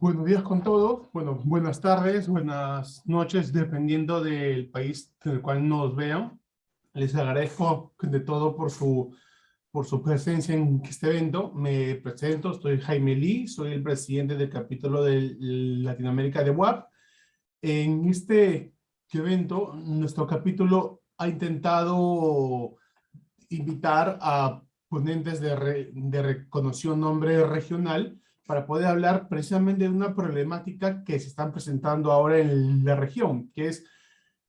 Buenos días con todos. Bueno, buenas tardes, buenas noches, dependiendo del país del cual nos vean. Les agradezco de todo por su presencia en este evento. Me presento, soy Jaime Lee, soy el presidente del capítulo de Latinoamérica de WAP. En este evento, nuestro capítulo ha intentado invitar a ponentes de reconocido nombre regional para poder hablar precisamente de una problemática que se están presentando ahora en la región, que es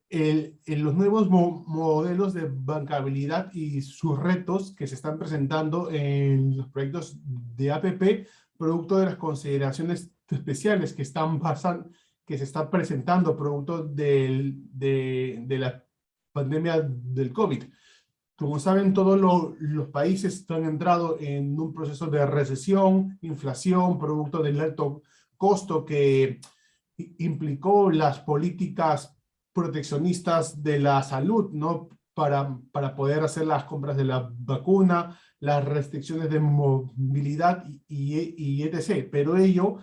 en los nuevos modelos de bancabilidad y sus retos que se están presentando en los proyectos de APP, producto de las consideraciones especiales que se están presentando producto de la pandemia del COVID. Como saben, todos los países han entrado en un proceso de recesión, inflación, producto del alto costo que implicó las políticas proteccionistas de la salud, ¿no? Para poder hacer las compras de la vacuna, las restricciones de movilidad y etc. Pero ello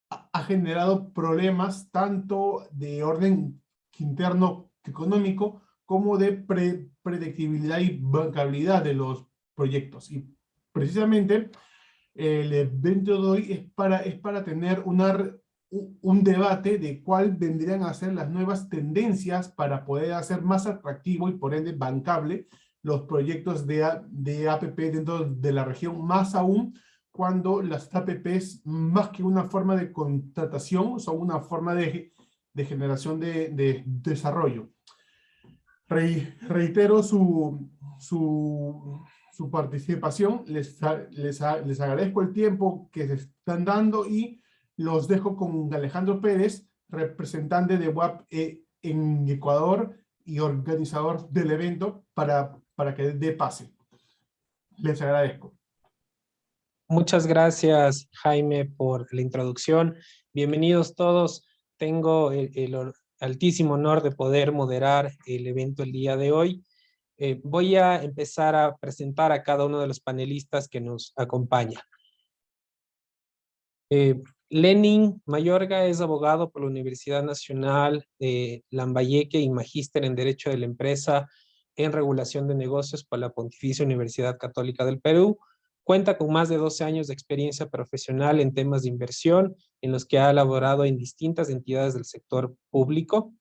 ha generado problemas tanto de orden interno económico como de predictibilidad y bancabilidad de los proyectos. Y precisamente el evento de hoy es para tener un debate de cuál vendrían a ser las nuevas tendencias para poder hacer más atractivo y por ende bancable los proyectos de APP dentro de la región, más aún cuando las APPs, más que una forma de contratación, son una forma de generación de desarrollo. Reitero su participación, les agradezco el tiempo que se están dando y los dejo con Alejandro Pérez, representante de WAP en Ecuador y organizador del evento, para que dé pase. Les agradezco. Muchas gracias, Jaime, por la introducción. Bienvenidos todos. Tengo el altísimo honor de poder moderar el evento el día de hoy. Voy a empezar a presentar a cada uno de los panelistas que nos acompaña. Lenin Mayorga es abogado por la Universidad Nacional de Lambayeque y magíster en Derecho de la Empresa en Regulación de Negocios por la Pontificia Universidad Católica del Perú. Cuenta con más de 12 años de experiencia profesional en temas de inversión, en los que ha elaborado en distintas entidades del sector público.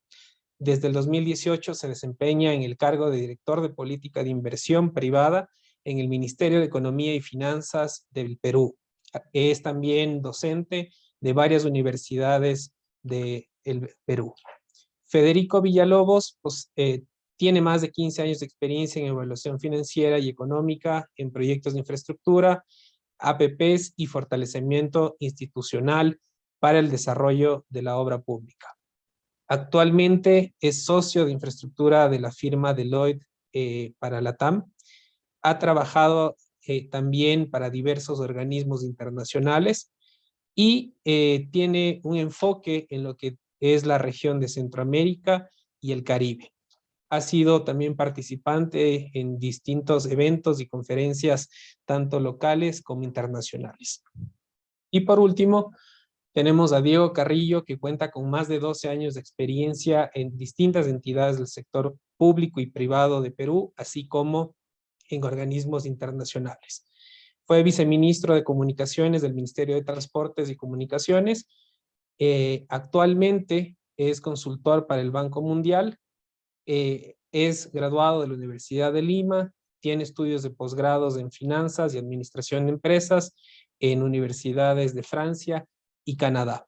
Desde el 2018 se desempeña en el cargo de director de política de inversión privada en el Ministerio de Economía y Finanzas del Perú. Es también docente de varias universidades del Perú. Federico Villalobos pues, tiene más de 15 años de experiencia en evaluación financiera y económica en proyectos de infraestructura, APPs y fortalecimiento institucional para el desarrollo de la obra pública. Actualmente es socio de infraestructura de la firma Deloitte para LATAM. Ha trabajado también para diversos organismos internacionales y tiene un enfoque en lo que es la región de Centroamérica y el Caribe. Ha sido también participante en distintos eventos y conferencias, tanto locales como internacionales. Y por último, tenemos a Diego Carrillo, que cuenta con más de 12 años de experiencia en distintas entidades del sector público y privado de Perú, así como en organismos internacionales. Fue viceministro de Comunicaciones del Ministerio de Transportes y Comunicaciones. Actualmente es consultor para el Banco Mundial. Es graduado de la Universidad de Lima. Tiene estudios de posgrados en finanzas y administración de empresas en universidades de Francia y Canadá.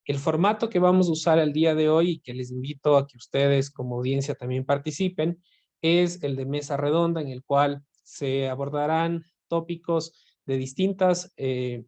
El formato que vamos a usar el día de hoy y que les invito a que ustedes como audiencia también participen es el de mesa redonda, en el cual se abordarán tópicos de distintas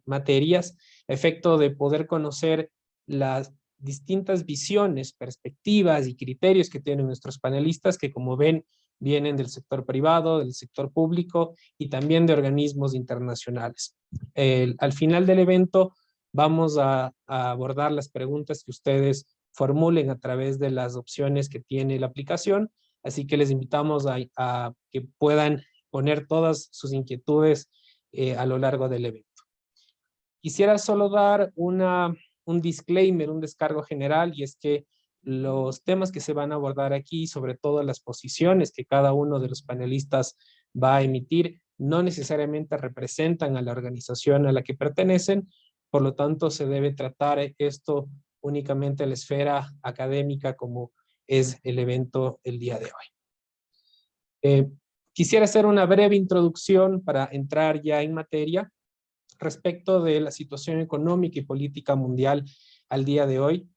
materias, a efecto de poder conocer las distintas visiones, perspectivas y criterios que tienen nuestros panelistas, que como ven vienen del sector privado, del sector público y también de organismos internacionales. Al final del evento vamos a abordar las preguntas que ustedes formulen a través de las opciones que tiene la aplicación, así que les invitamos a que puedan poner todas sus inquietudes a lo largo del evento. Quisiera solo dar un disclaimer, un descargo general, y es que los temas que se van a abordar aquí, sobre todo las posiciones que cada uno de los panelistas va a emitir, no necesariamente representan a la organización a la que pertenecen, por lo tanto se debe tratar esto únicamente en la esfera académica como es el evento el día de hoy. Quisiera hacer una breve introducción para entrar ya en materia respecto de la situación económica y política mundial al día de hoy.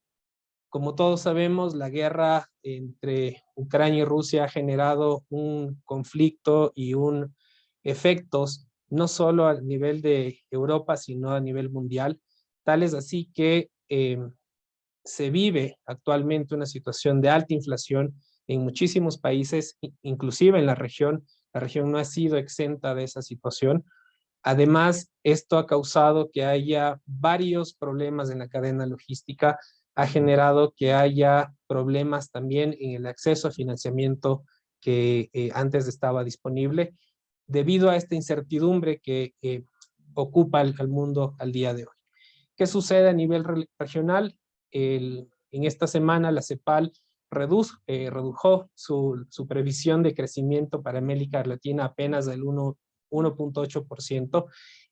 Como todos sabemos, la guerra entre Ucrania y Rusia ha generado un conflicto y efectos no solo a nivel de Europa, sino a nivel mundial, tales así que se vive actualmente una situación de alta inflación en muchísimos países, inclusive en la región. La región no ha sido exenta de esa situación. Además, esto ha causado que haya varios problemas en la cadena logística, ha generado que haya problemas también en el acceso a financiamiento que antes estaba disponible, debido a esta incertidumbre que ocupa al mundo al día de hoy. ¿Qué sucede a nivel regional? En esta semana la CEPAL redujo su previsión de crecimiento para América Latina apenas del 1.8%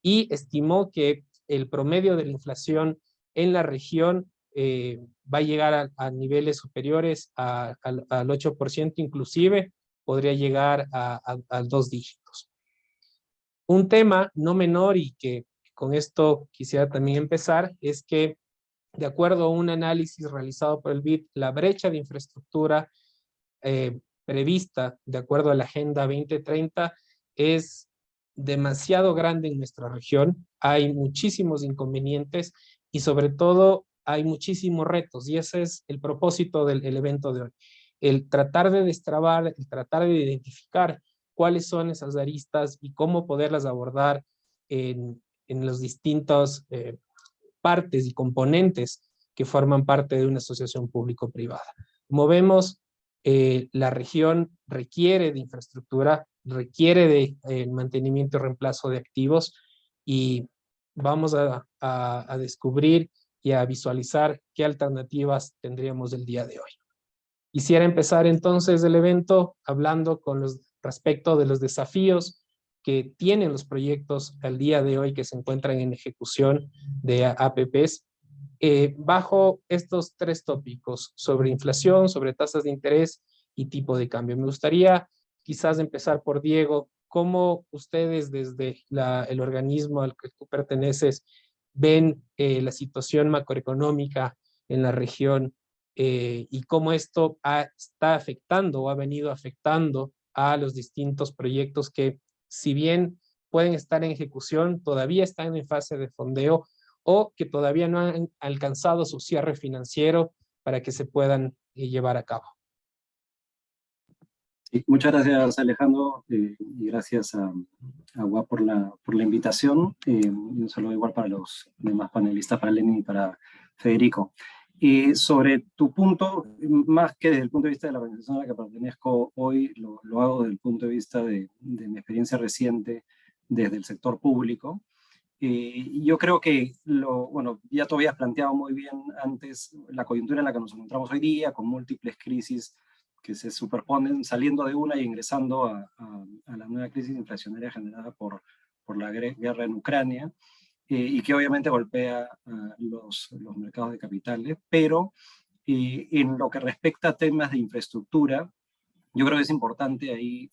y estimó que el promedio de la inflación en la región va a llegar a niveles superiores al 8%, inclusive podría llegar a 2 dígitos. Un tema no menor y que con esto quisiera también empezar es que, de acuerdo a un análisis realizado por el BID, la brecha de infraestructura prevista de acuerdo a la Agenda 2030 es demasiado grande en nuestra región. Hay muchísimos inconvenientes y sobre todo hay muchísimos retos, y ese es el propósito del evento de hoy. El tratar de destrabar, el tratar de identificar cuáles son esas aristas y cómo poderlas abordar en los distintos partes y componentes que forman parte de una asociación público-privada. Como vemos, la región requiere de infraestructura, requiere de mantenimiento y reemplazo de activos, y vamos a descubrir y a visualizar qué alternativas tendríamos el día de hoy. Quisiera empezar entonces el evento hablando respecto de los desafíos que tienen los proyectos al día de hoy que se encuentran en ejecución de APPs, bajo estos 3 tópicos: sobre inflación, sobre tasas de interés y tipo de cambio. Me gustaría quizás empezar por Diego. ¿Cómo ustedes desde el organismo al que tú perteneces ven la situación macroeconómica en la región y cómo esto está afectando o ha venido afectando a los distintos proyectos que, si bien pueden estar en ejecución, todavía están en fase de fondeo o que todavía no han alcanzado su cierre financiero para que se puedan llevar a cabo? Sí, muchas gracias, Alejandro, y gracias a UAP por la invitación, y un saludo igual para los demás panelistas, para Lenin y para Federico. Sobre tu punto, más que desde el punto de vista de la organización a la que pertenezco hoy, lo hago desde el punto de vista de mi experiencia reciente desde el sector público. Yo creo que, bueno, ya tú habías planteado muy bien antes la coyuntura en la que nos encontramos hoy día, con múltiples crisis que se superponen, saliendo de una y ingresando a la nueva crisis inflacionaria generada por la guerra en Ucrania, y que obviamente golpea a los mercados de capitales, pero en lo que respecta a temas de infraestructura, yo creo que es importante ahí,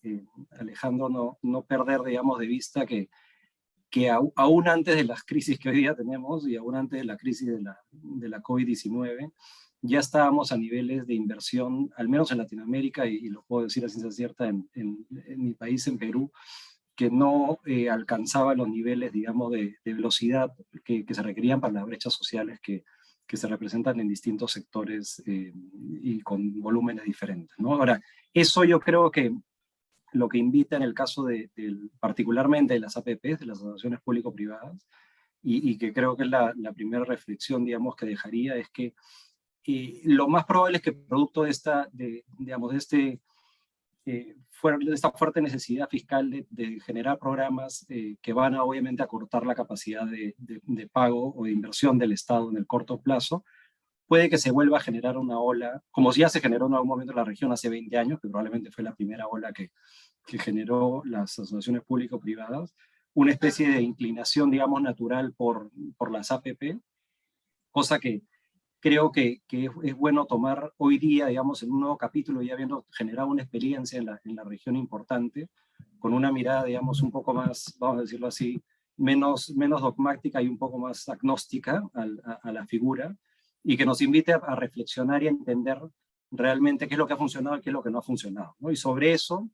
Alejandro, no perder, digamos, de vista que aún antes de las crisis que hoy día tenemos y aún antes de la crisis de la COVID-19, ya estábamos a niveles de inversión, al menos en Latinoamérica, y lo puedo decir a ciencia cierta en mi país, en Perú, que no alcanzaba los niveles, digamos, de velocidad que se requerían para las brechas sociales que se representan en distintos sectores y con volúmenes diferentes, ¿no? Ahora, eso yo creo que lo que invita en el caso particularmente de las APPs, de las asociaciones público-privadas, y que creo que es la primera reflexión, digamos, que dejaría, es que lo más probable es que producto de este esta fuerte necesidad fiscal de generar programas que van a obviamente acortar la capacidad de pago o de inversión del Estado en el corto plazo, puede que se vuelva a generar una ola, como si ya se generó en algún momento en la región hace 20 años, que probablemente fue la primera ola que generó las asociaciones público-privadas, una especie de inclinación, digamos, natural por las APP, cosa que creo que es bueno tomar hoy día, digamos, en un nuevo capítulo, ya habiendo generado una experiencia en la región importante, con una mirada, digamos, un poco más, vamos a decirlo así, menos dogmática y un poco más agnóstica a la figura, y que nos invite a reflexionar y a entender realmente qué es lo que ha funcionado y qué es lo que no ha funcionado, ¿no? Y sobre eso,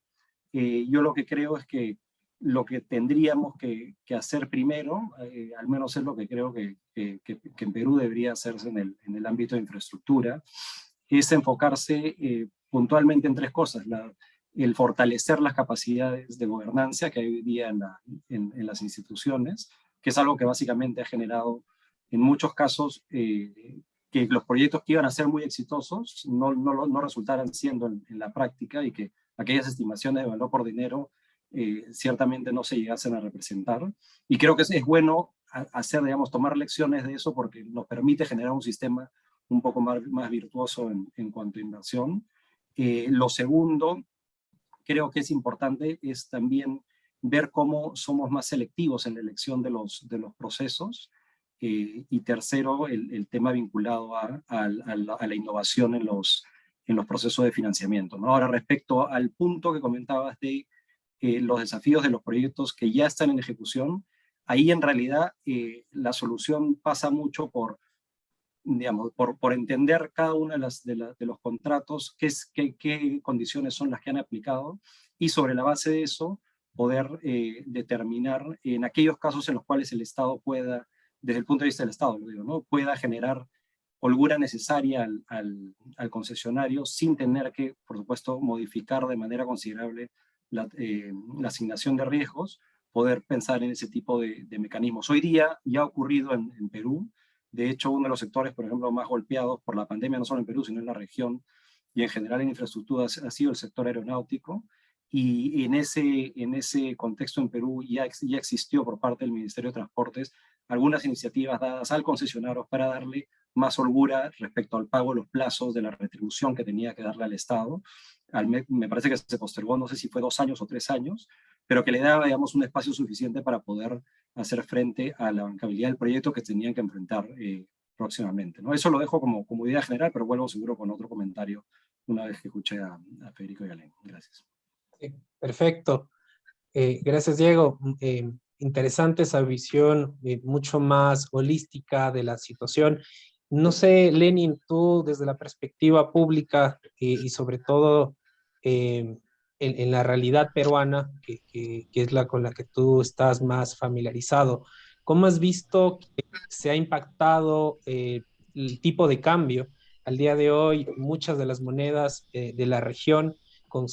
yo lo que creo es que lo que tendríamos que hacer primero, al menos es lo que creo que en Perú debería hacerse en el ámbito de infraestructura, es enfocarse puntualmente en tres cosas. El fortalecer las capacidades de gobernanza que hay hoy día en las instituciones, que es algo que básicamente ha generado en muchos casos que los proyectos que iban a ser muy exitosos no resultaran siendo en la práctica, y que aquellas estimaciones de valor por dinero ciertamente no se llegasen a representar. Y creo que es bueno hacer, digamos, tomar lecciones de eso, porque nos permite generar un sistema un poco más virtuoso en cuanto a inversión. Lo segundo, creo que es importante, es también ver cómo somos más selectivos en la elección de los procesos. Y tercero, el tema vinculado a la innovación en los procesos de financiamiento, ¿no? Ahora, respecto al punto que comentabas de los desafíos de los proyectos que ya están en ejecución, ahí en realidad la solución pasa mucho por, digamos, por entender cada uno de los contratos, qué condiciones son las que han aplicado, y sobre la base de eso poder determinar en aquellos casos en los cuales el Estado pueda, desde el punto de vista del Estado, lo digo, ¿no?, pueda generar holgura necesaria al concesionario sin tener que, por supuesto, modificar de manera considerable la asignación de riesgos, poder pensar en ese tipo de mecanismos. Hoy día ya ha ocurrido en Perú. De hecho, uno de los sectores, por ejemplo, más golpeados por la pandemia, no solo en Perú, sino en la región y en general en infraestructura, ha sido el sector aeronáutico. Y en ese contexto en Perú ya existió por parte del Ministerio de Transportes algunas iniciativas dadas al concesionario para darle más holgura respecto al pago de los plazos de la retribución que tenía que darle al Estado. Me parece que se postergó, no sé si fue 2 años o 3 años, pero que le daba, digamos, un espacio suficiente para poder hacer frente a la bancabilidad del proyecto que tenían que enfrentar próximamente, ¿no? Eso lo dejo como idea general, pero vuelvo seguro con otro comentario una vez que escuché a Federico y a Len. Gracias. Perfecto. Gracias, Diego. Interesante esa visión mucho más holística de la situación. No sé, Lenin, tú desde la perspectiva pública y sobre todo en la realidad peruana, que es la con la que tú estás más familiarizado, ¿cómo has visto que se ha impactado el tipo de cambio? Al día de hoy, muchas de las monedas de la región con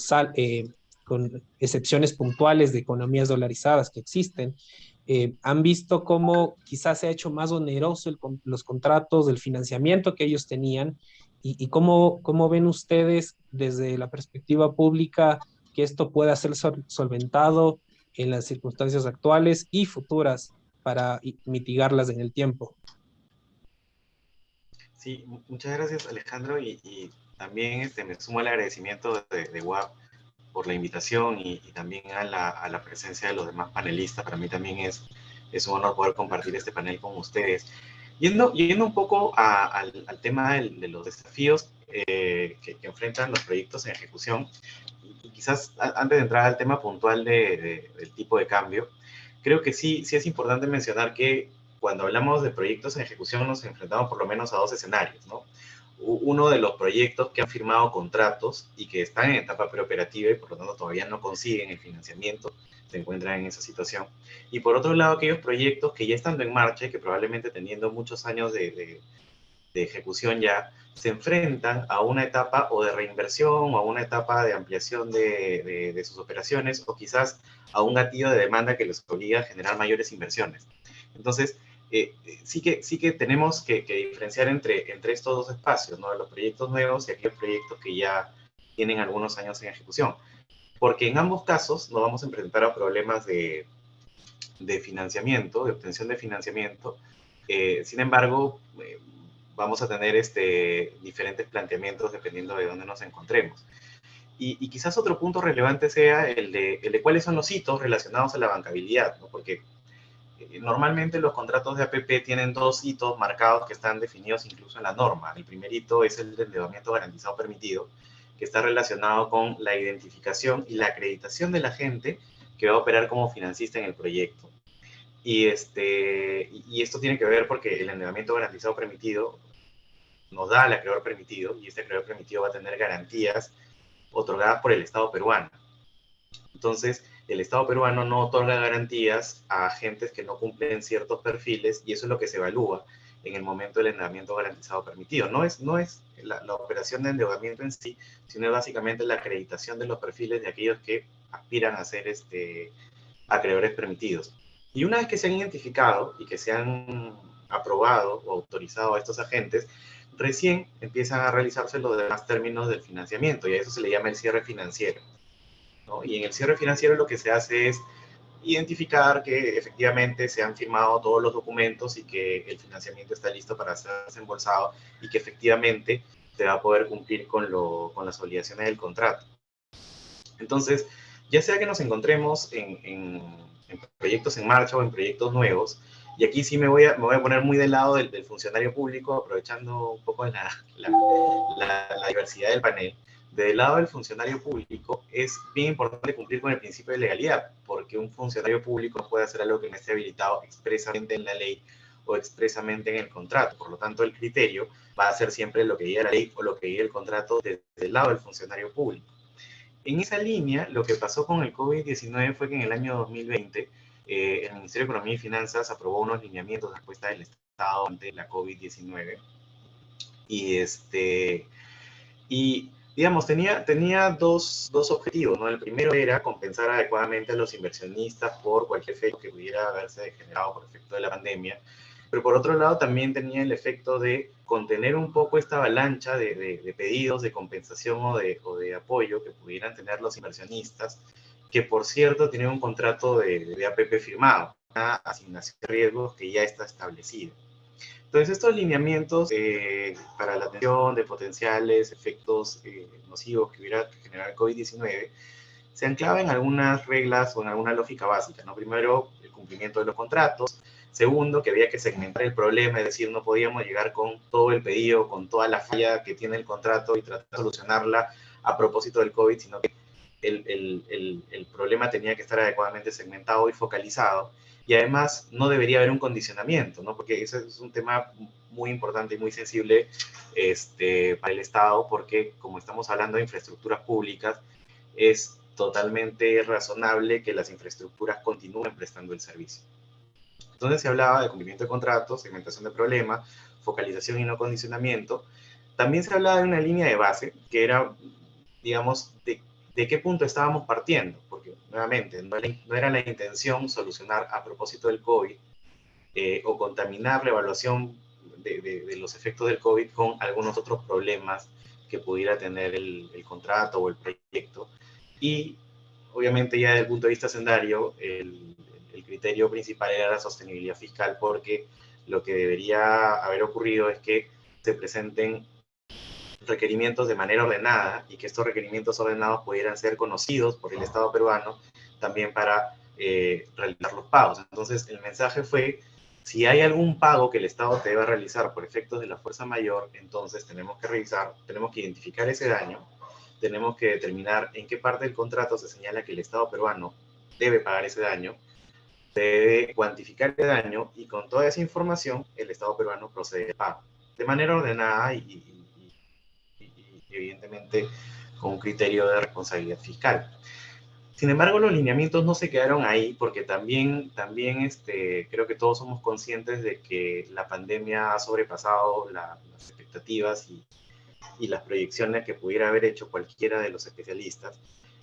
excepciones puntuales de economías dolarizadas que existen, han visto cómo quizás se ha hecho más oneroso los contratos, del financiamiento que ellos tenían, y cómo ven ustedes desde la perspectiva pública que esto pueda ser solventado en las circunstancias actuales y futuras para mitigarlas en el tiempo. Sí, muchas gracias, Alejandro, y también me sumo al agradecimiento de WAP por la invitación y también a la presencia de los demás panelistas. Para mí también es un honor poder compartir este panel con ustedes. Yendo un poco al tema de los desafíos que enfrentan los proyectos en ejecución, y quizás antes de entrar al tema puntual del tipo de cambio, creo que sí es importante mencionar que cuando hablamos de proyectos en ejecución nos enfrentamos por lo menos a 2 escenarios, ¿no? Uno de los proyectos que han firmado contratos y que están en etapa preoperativa y por lo tanto todavía no consiguen el financiamiento, se encuentran en esa situación. Y por otro lado, aquellos proyectos que ya estando en marcha y que probablemente teniendo muchos años de ejecución ya, se enfrentan a una etapa o de reinversión o a una etapa de ampliación de sus operaciones, o quizás a un gatillo de demanda que les obliga a generar mayores inversiones. Entonces, sí que tenemos que diferenciar entre estos dos espacios, ¿no? Los proyectos nuevos y aquellos proyectos que ya tienen algunos años en ejecución. porque en ambos casos nos vamos a enfrentar a problemas de financiamiento, de obtención de financiamiento. Sin embargo, vamos a tener diferentes planteamientos dependiendo de dónde nos encontremos. Y quizás otro punto relevante sea el de cuáles son los hitos relacionados a la bancabilidad, ¿no? Porque normalmente los contratos de APP tienen 2 hitos marcados que están definidos incluso en la norma. El primer hito es el de endeudamiento garantizado permitido, que está relacionado con la identificación y la acreditación del agente que va a operar como financista en el proyecto. Y esto tiene que ver porque el endeudamiento garantizado permitido nos da al acreedor permitido, y este acreedor permitido va a tener garantías otorgadas por el Estado peruano. Entonces, el Estado peruano no otorga garantías a agentes que no cumplen ciertos perfiles, y eso es lo que se evalúa en el momento del endeudamiento garantizado permitido. No es la operación de endeudamiento en sí, sino es básicamente la acreditación de los perfiles de aquellos que aspiran a ser acreedores permitidos. Y una vez que se han identificado y que se han aprobado o autorizado a estos agentes, recién empiezan a realizarse los demás términos del financiamiento, y a eso se le llama el cierre financiero, ¿no? Y en el cierre financiero lo que se hace es identificar que efectivamente se han firmado todos los documentos y que el financiamiento está listo para ser desembolsado, y que efectivamente se va a poder cumplir con las obligaciones del contrato. Entonces, ya sea que nos encontremos en proyectos en marcha o en proyectos nuevos, y aquí sí me voy a poner muy del lado del funcionario público, aprovechando un poco la diversidad del panel. Del lado del funcionario público es bien importante cumplir con el principio de legalidad, porque un funcionario público no puede hacer algo que no esté habilitado expresamente en la ley o expresamente en el contrato. Por lo tanto, el criterio va a ser siempre lo que diga la ley o lo que diga el contrato desde el lado del funcionario público. En esa línea, lo que pasó con el COVID-19 fue que en el año 2020 el Ministerio de Economía y Finanzas aprobó unos lineamientos de respuesta del Estado ante la COVID-19. Y digamos, tenía dos objetivos, ¿no? El primero era compensar adecuadamente a los inversionistas por cualquier efecto que pudiera haberse generado por efecto de la pandemia, pero por otro lado también tenía el efecto de contener un poco esta avalancha de pedidos de compensación o de apoyo que pudieran tener los inversionistas, que por cierto tienen un contrato de APP firmado, una asignación de riesgos que ya está establecida. Entonces, estos lineamientos para la atención de potenciales efectos nocivos que hubiera generado el COVID-19 se anclaba en algunas reglas o en alguna lógica básica, ¿no? Primero, el cumplimiento de los contratos. Segundo, que había que segmentar el problema, es decir, no podíamos llegar con todo el pedido, con toda la falla que tiene el contrato y tratar de solucionarla a propósito del COVID, sino que el problema tenía que estar adecuadamente segmentado y focalizado. Y además no debería haber un condicionamiento, ¿no? Porque ese es un tema muy importante y muy sensible para el Estado, porque como estamos hablando de infraestructuras públicas, es totalmente razonable que las infraestructuras continúen prestando el servicio. Entonces se hablaba de cumplimiento de contratos, segmentación de problemas, focalización y no condicionamiento. También se hablaba de una línea de base, que era, digamos, de qué punto estábamos partiendo, porque nuevamente no era la intención solucionar a propósito del COVID o contaminar la evaluación de los efectos del COVID con algunos otros problemas que pudiera tener el contrato o el proyecto. Y obviamente ya desde el punto de vista hacendario, el criterio principal era la sostenibilidad fiscal, porque lo que debería haber ocurrido es que se presenten requerimientos de manera ordenada, y que estos requerimientos ordenados pudieran ser conocidos por el Estado peruano también para realizar los pagos. Entonces el mensaje fue: si hay algún pago que el Estado te deba realizar por efectos de la fuerza mayor, entonces tenemos que revisar, tenemos que identificar ese daño, tenemos que determinar en qué parte del contrato se señala que el Estado peruano debe pagar ese daño, debe cuantificar el daño, y con toda esa información el Estado peruano procede al pago de manera ordenada y evidentemente con un criterio de responsabilidad fiscal. Sin embargo, los lineamientos no se quedaron ahí, porque también creo que todos somos conscientes de que la pandemia ha sobrepasado las expectativas y las proyecciones que pudiera haber hecho cualquiera de los especialistas.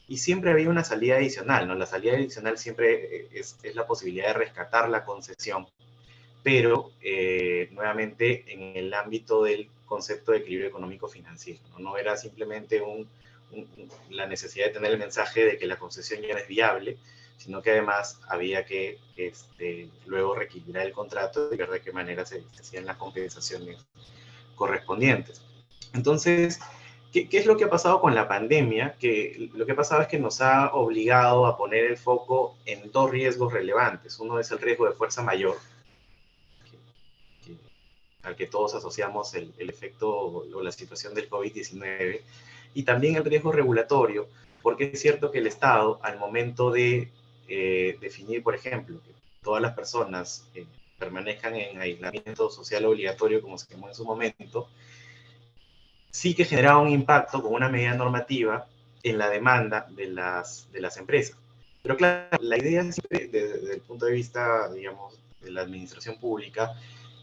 Y siempre había una salida adicional, ¿no? La salida adicional siempre es la posibilidad de rescatar la concesión, pero nuevamente en el ámbito del concepto de equilibrio económico financiero, ¿no? No era simplemente la necesidad de tener el mensaje de que la concesión ya no es viable, sino que además había que luego reequilibrar el contrato y ver de qué manera se hacían las compensaciones correspondientes. Entonces, ¿qué es lo que ha pasado con la pandemia? Que lo que ha pasado es que nos ha obligado a poner el foco en dos riesgos relevantes. Uno es el riesgo de fuerza mayor, al que todos asociamos el efecto o la situación del COVID-19, y también el riesgo regulatorio, porque es cierto que el Estado, al momento de definir, por ejemplo, que todas las personas permanezcan en aislamiento social obligatorio, como se llamó en su momento, sí que generaba un impacto con una medida normativa en la demanda de las empresas. Pero claro, la idea siempre, desde el punto de vista, digamos, de la administración pública,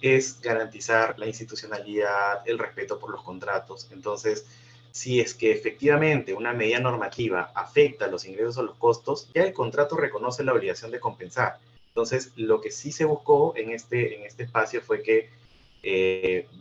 es garantizar la institucionalidad, el respeto por los contratos. Entonces, si es que efectivamente una medida normativa afecta los ingresos o los costos, ya el contrato reconoce la obligación de compensar. Entonces, lo que sí se buscó en este espacio fue que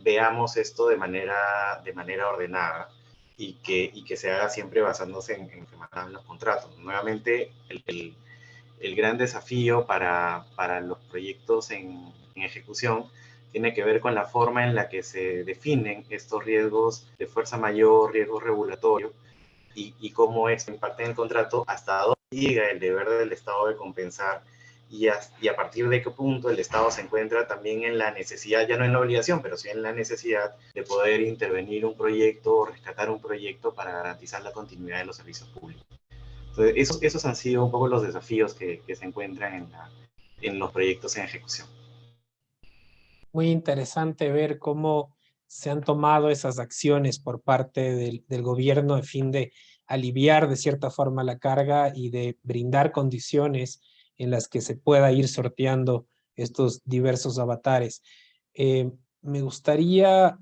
veamos esto de manera ordenada y que se haga siempre basándose en lo que mandan los contratos. Nuevamente, el gran desafío para los proyectos en ejecución tiene que ver con la forma en la que se definen estos riesgos de fuerza mayor, riesgos regulatorios, y cómo esto impacta en el contrato, hasta dónde llega el deber del Estado de compensar, y a partir de qué punto el Estado se encuentra también en la necesidad, ya no en la obligación, pero sí en la necesidad de poder intervenir un proyecto o rescatar un proyecto para garantizar la continuidad de los servicios públicos. Entonces, esos han sido un poco los desafíos que se encuentran en los proyectos en ejecución. Muy interesante ver cómo se han tomado esas acciones por parte del gobierno a fin de aliviar de cierta forma la carga y de brindar condiciones en las que se pueda ir sorteando estos diversos avatares. Me gustaría,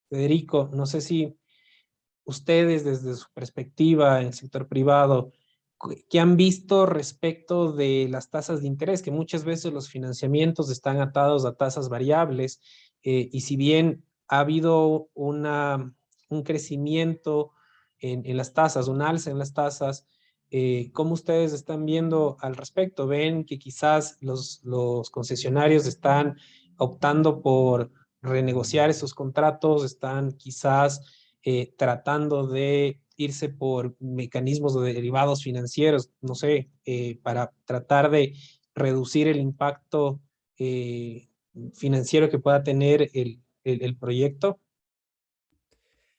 Federico, no sé si ustedes desde su perspectiva en el sector privado, ¿qué han visto respecto de las tasas de interés? Que muchas veces los financiamientos están atados a tasas variables, y si bien ha habido un crecimiento en las tasas, un alza en las tasas, ¿cómo ustedes están viendo al respecto? ¿Ven que quizás los concesionarios están optando por renegociar esos contratos, están quizás tratando de irse por mecanismos de derivados financieros, no sé, para tratar de reducir el impacto financiero que pueda tener el proyecto?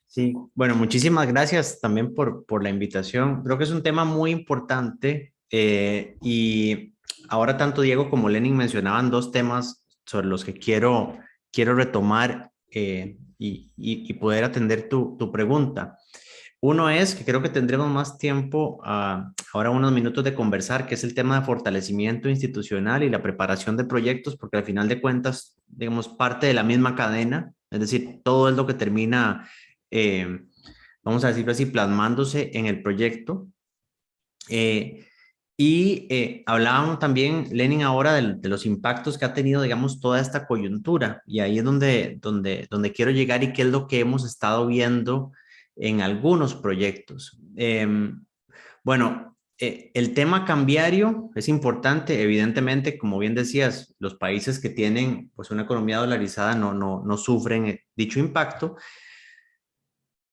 Sí, bueno, muchísimas gracias también por la invitación. Creo que es un tema muy importante, y ahora tanto Diego como Lenin mencionaban dos temas sobre los que quiero retomar, y poder atender tu pregunta. Uno es que creo que tendremos más tiempo, ahora unos minutos de conversar, que es el tema de fortalecimiento institucional y la preparación de proyectos, porque al final de cuentas, digamos, parte de la misma cadena, es decir, todo es lo que termina, vamos a decirlo así, plasmándose en el proyecto. Hablábamos también, Lenin, ahora de los impactos que ha tenido, digamos, toda esta coyuntura, y ahí es donde quiero llegar, y qué es lo que hemos estado viendo en algunos proyectos. Bueno, el tema cambiario es importante, evidentemente, como bien decías, los países que tienen pues una economía dolarizada no sufren dicho impacto,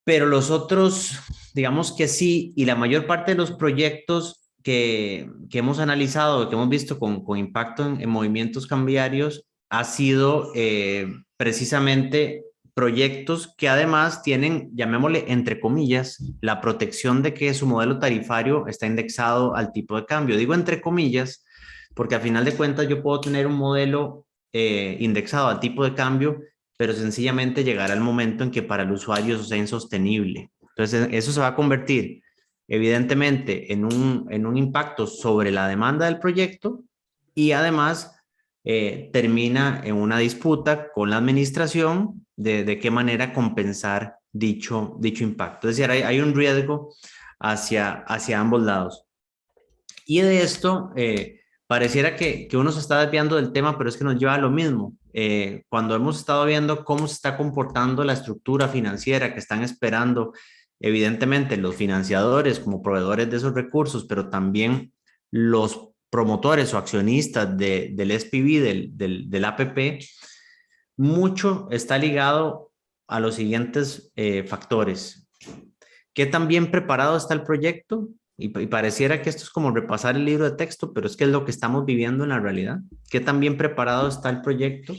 pero los otros, digamos que sí, y la mayor parte de los proyectos que hemos analizado, que hemos visto con impacto en movimientos cambiarios, ha sido precisamente proyectos que además tienen, llamémosle entre comillas, la protección de que su modelo tarifario está indexado al tipo de cambio. Digo entre comillas, porque al final de cuentas yo puedo tener un modelo indexado al tipo de cambio, pero sencillamente llegará el momento en que para el usuario eso sea insostenible. Entonces, eso se va a convertir evidentemente en un impacto sobre la demanda del proyecto, y además termina en una disputa con la administración de qué manera compensar dicho impacto. Es decir, hay un riesgo hacia ambos lados. Y de esto, pareciera que uno se está desviando del tema, pero es que nos lleva a lo mismo. Cuando hemos estado viendo cómo se está comportando la estructura financiera que están esperando evidentemente los financiadores como proveedores de esos recursos, pero también los promotores o accionistas del SPV, del APP, mucho está ligado a los siguientes factores. ¿Qué tan bien preparado está el proyecto? Y pareciera que esto es como repasar el libro de texto, pero es que es lo que estamos viviendo en la realidad. ¿Qué tan bien preparado está el proyecto?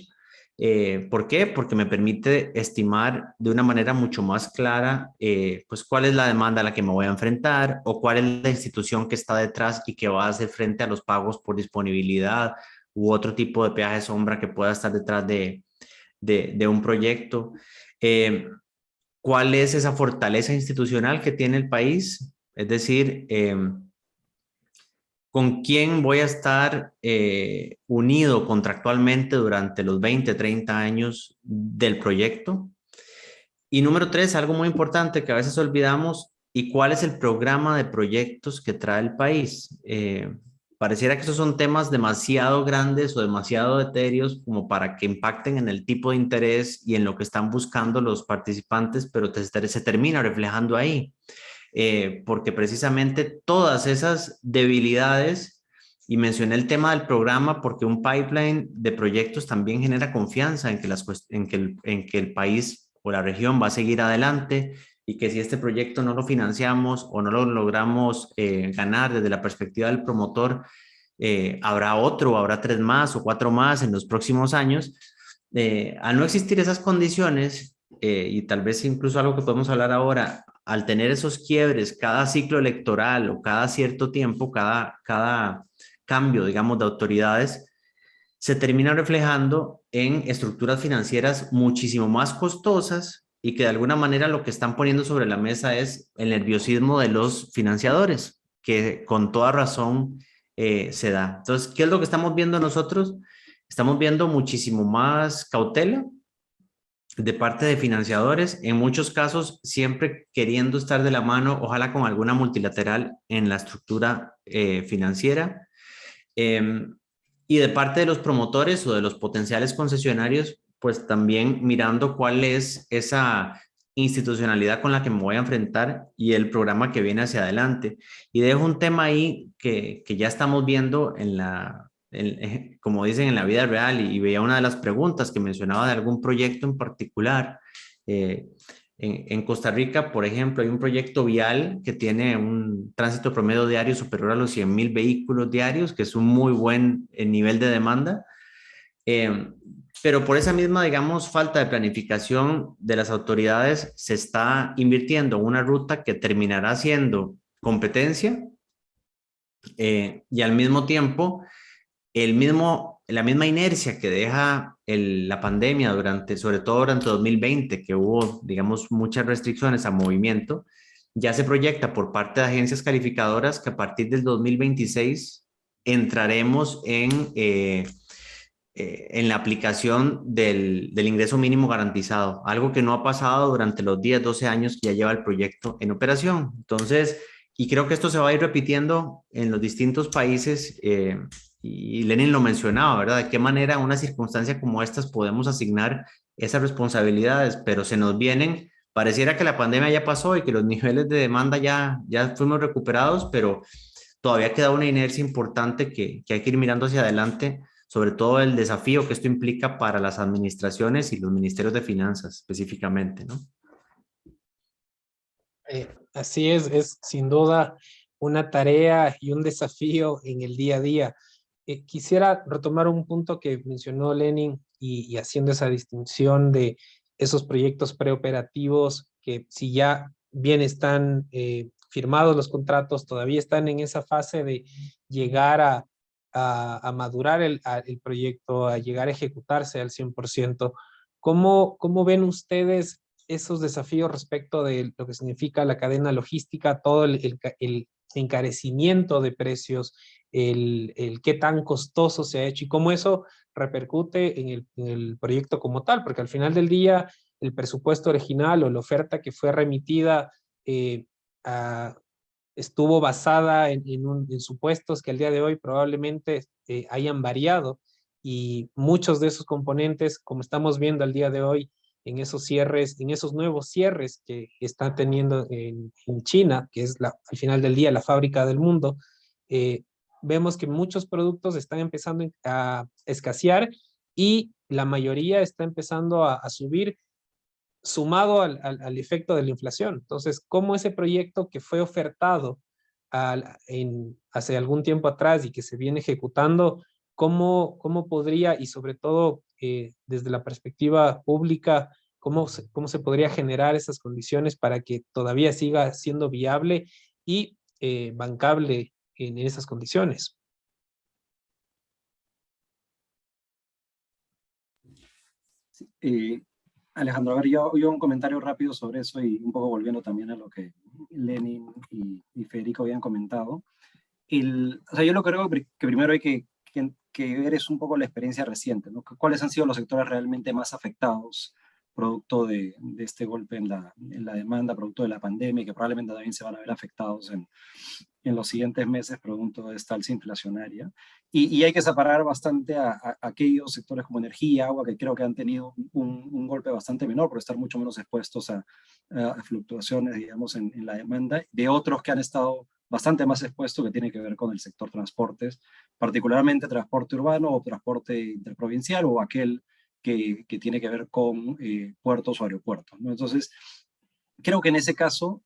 ¿Por qué? Porque me permite estimar de una manera mucho más clara pues cuál es la demanda a la que me voy a enfrentar o cuál es la institución que está detrás y que va a hacer frente a los pagos por disponibilidad u otro tipo de peaje sombra que pueda estar detrás de un proyecto. ¿Cuál es esa fortaleza institucional que tiene el país? Es decir, ¿con quién voy a estar unido contractualmente durante los 20, 30 años del proyecto? Y número 3, algo muy importante que a veces olvidamos, ¿y cuál es el programa de proyectos que trae el país? Pareciera que esos son temas demasiado grandes o demasiado etéreos como para que impacten en el tipo de interés y en lo que están buscando los participantes, pero se termina reflejando ahí. Porque precisamente todas esas debilidades, y mencioné el tema del programa porque un pipeline de proyectos también genera confianza en que el país o la región va a seguir adelante y que si este proyecto no lo financiamos o no lo logramos ganar desde la perspectiva del promotor, habrá otro, habrá 3 más o 4 más en los próximos años. Al no existir esas condiciones, y tal vez incluso algo que podemos hablar ahora, al tener esos quiebres cada ciclo electoral o cada cierto tiempo, cada cambio, digamos, de autoridades, se termina reflejando en estructuras financieras muchísimo más costosas y que de alguna manera lo que están poniendo sobre la mesa es el nerviosismo de los financiadores, que con toda razón se da. Entonces, ¿qué es lo que estamos viendo nosotros? Estamos viendo muchísimo más cautela de parte de financiadores, en muchos casos siempre queriendo estar de la mano, ojalá con alguna multilateral en la estructura financiera. Y de parte de los promotores o de los potenciales concesionarios, pues también mirando cuál es esa institucionalidad con la que me voy a enfrentar y el programa que viene hacia adelante. Y dejo un tema ahí que ya estamos viendo como dicen, en la vida real, y veía una de las preguntas que mencionaba de algún proyecto en particular. En Costa Rica, por ejemplo, hay un proyecto vial que tiene un tránsito promedio diario superior a los 100,000 vehículos diarios, que es un muy buen nivel de demanda. Pero por esa misma, digamos, falta de planificación de las autoridades, se está invirtiendo en una ruta que terminará siendo competencia y al mismo tiempo la misma inercia que deja la pandemia sobre todo durante 2020, que hubo, digamos, muchas restricciones a movimiento, ya se proyecta por parte de agencias calificadoras que a partir del 2026 entraremos en la aplicación del ingreso mínimo garantizado, algo que no ha pasado durante los 10, 12 años que ya lleva el proyecto en operación. Entonces, y creo que esto se va a ir repitiendo en los distintos países, y Lenin lo mencionaba, ¿verdad? De qué manera en una circunstancia como estas podemos asignar esas responsabilidades, pero se nos vienen, pareciera que la pandemia ya pasó y que los niveles de demanda ya fuimos recuperados, pero todavía queda una inercia importante que hay que ir mirando hacia adelante, sobre todo el desafío que esto implica para las administraciones y los ministerios de finanzas específicamente, ¿no? Así es sin duda una tarea y un desafío en el día a día. Quisiera retomar un punto que mencionó Lenin y haciendo esa distinción de esos proyectos preoperativos que si ya bien están firmados los contratos, todavía están en esa fase de llegar a madurar el proyecto, a llegar a ejecutarse al 100%. ¿Cómo ven ustedes esos desafíos respecto de lo que significa la cadena logística, todo el encarecimiento de precios, el qué tan costoso se ha hecho y cómo eso repercute en el proyecto como tal? Porque al final del día el presupuesto original o la oferta que fue remitida estuvo basada en supuestos que al día de hoy probablemente hayan variado, y muchos de esos componentes, como estamos viendo al día de hoy, en esos cierres, en esos nuevos cierres que está teniendo en China, que es al final del día la fábrica del mundo, vemos que muchos productos están empezando a escasear y la mayoría está empezando a subir, sumado al efecto de la inflación. Entonces, ¿cómo ese proyecto que fue ofertado hace algún tiempo atrás y que se viene ejecutando, cómo podría, y sobre todo desde la perspectiva pública, cómo se podría generar esas condiciones para que todavía siga siendo viable y bancable en esas condiciones? Alejandro, a ver, yo un comentario rápido sobre eso y un poco volviendo también a lo que Lenin y Federico habían comentado. O sea, yo lo creo que primero hay que ver es un poco la experiencia reciente, ¿no? ¿Cuáles han sido los sectores realmente más afectados producto de este golpe en la demanda, producto de la pandemia, que probablemente también se van a ver afectados en los siguientes meses producto de esta alza inflacionaria? Y hay que separar bastante a aquellos sectores como energía, agua, que creo que han tenido un golpe bastante menor por estar mucho menos expuestos a fluctuaciones, digamos, en la demanda, de otros que han estado bastante más expuestos, que tiene que ver con el sector transportes, particularmente transporte urbano o transporte interprovincial, o aquel que tiene que ver con puertos o aeropuertos, ¿no? Entonces, creo que en ese caso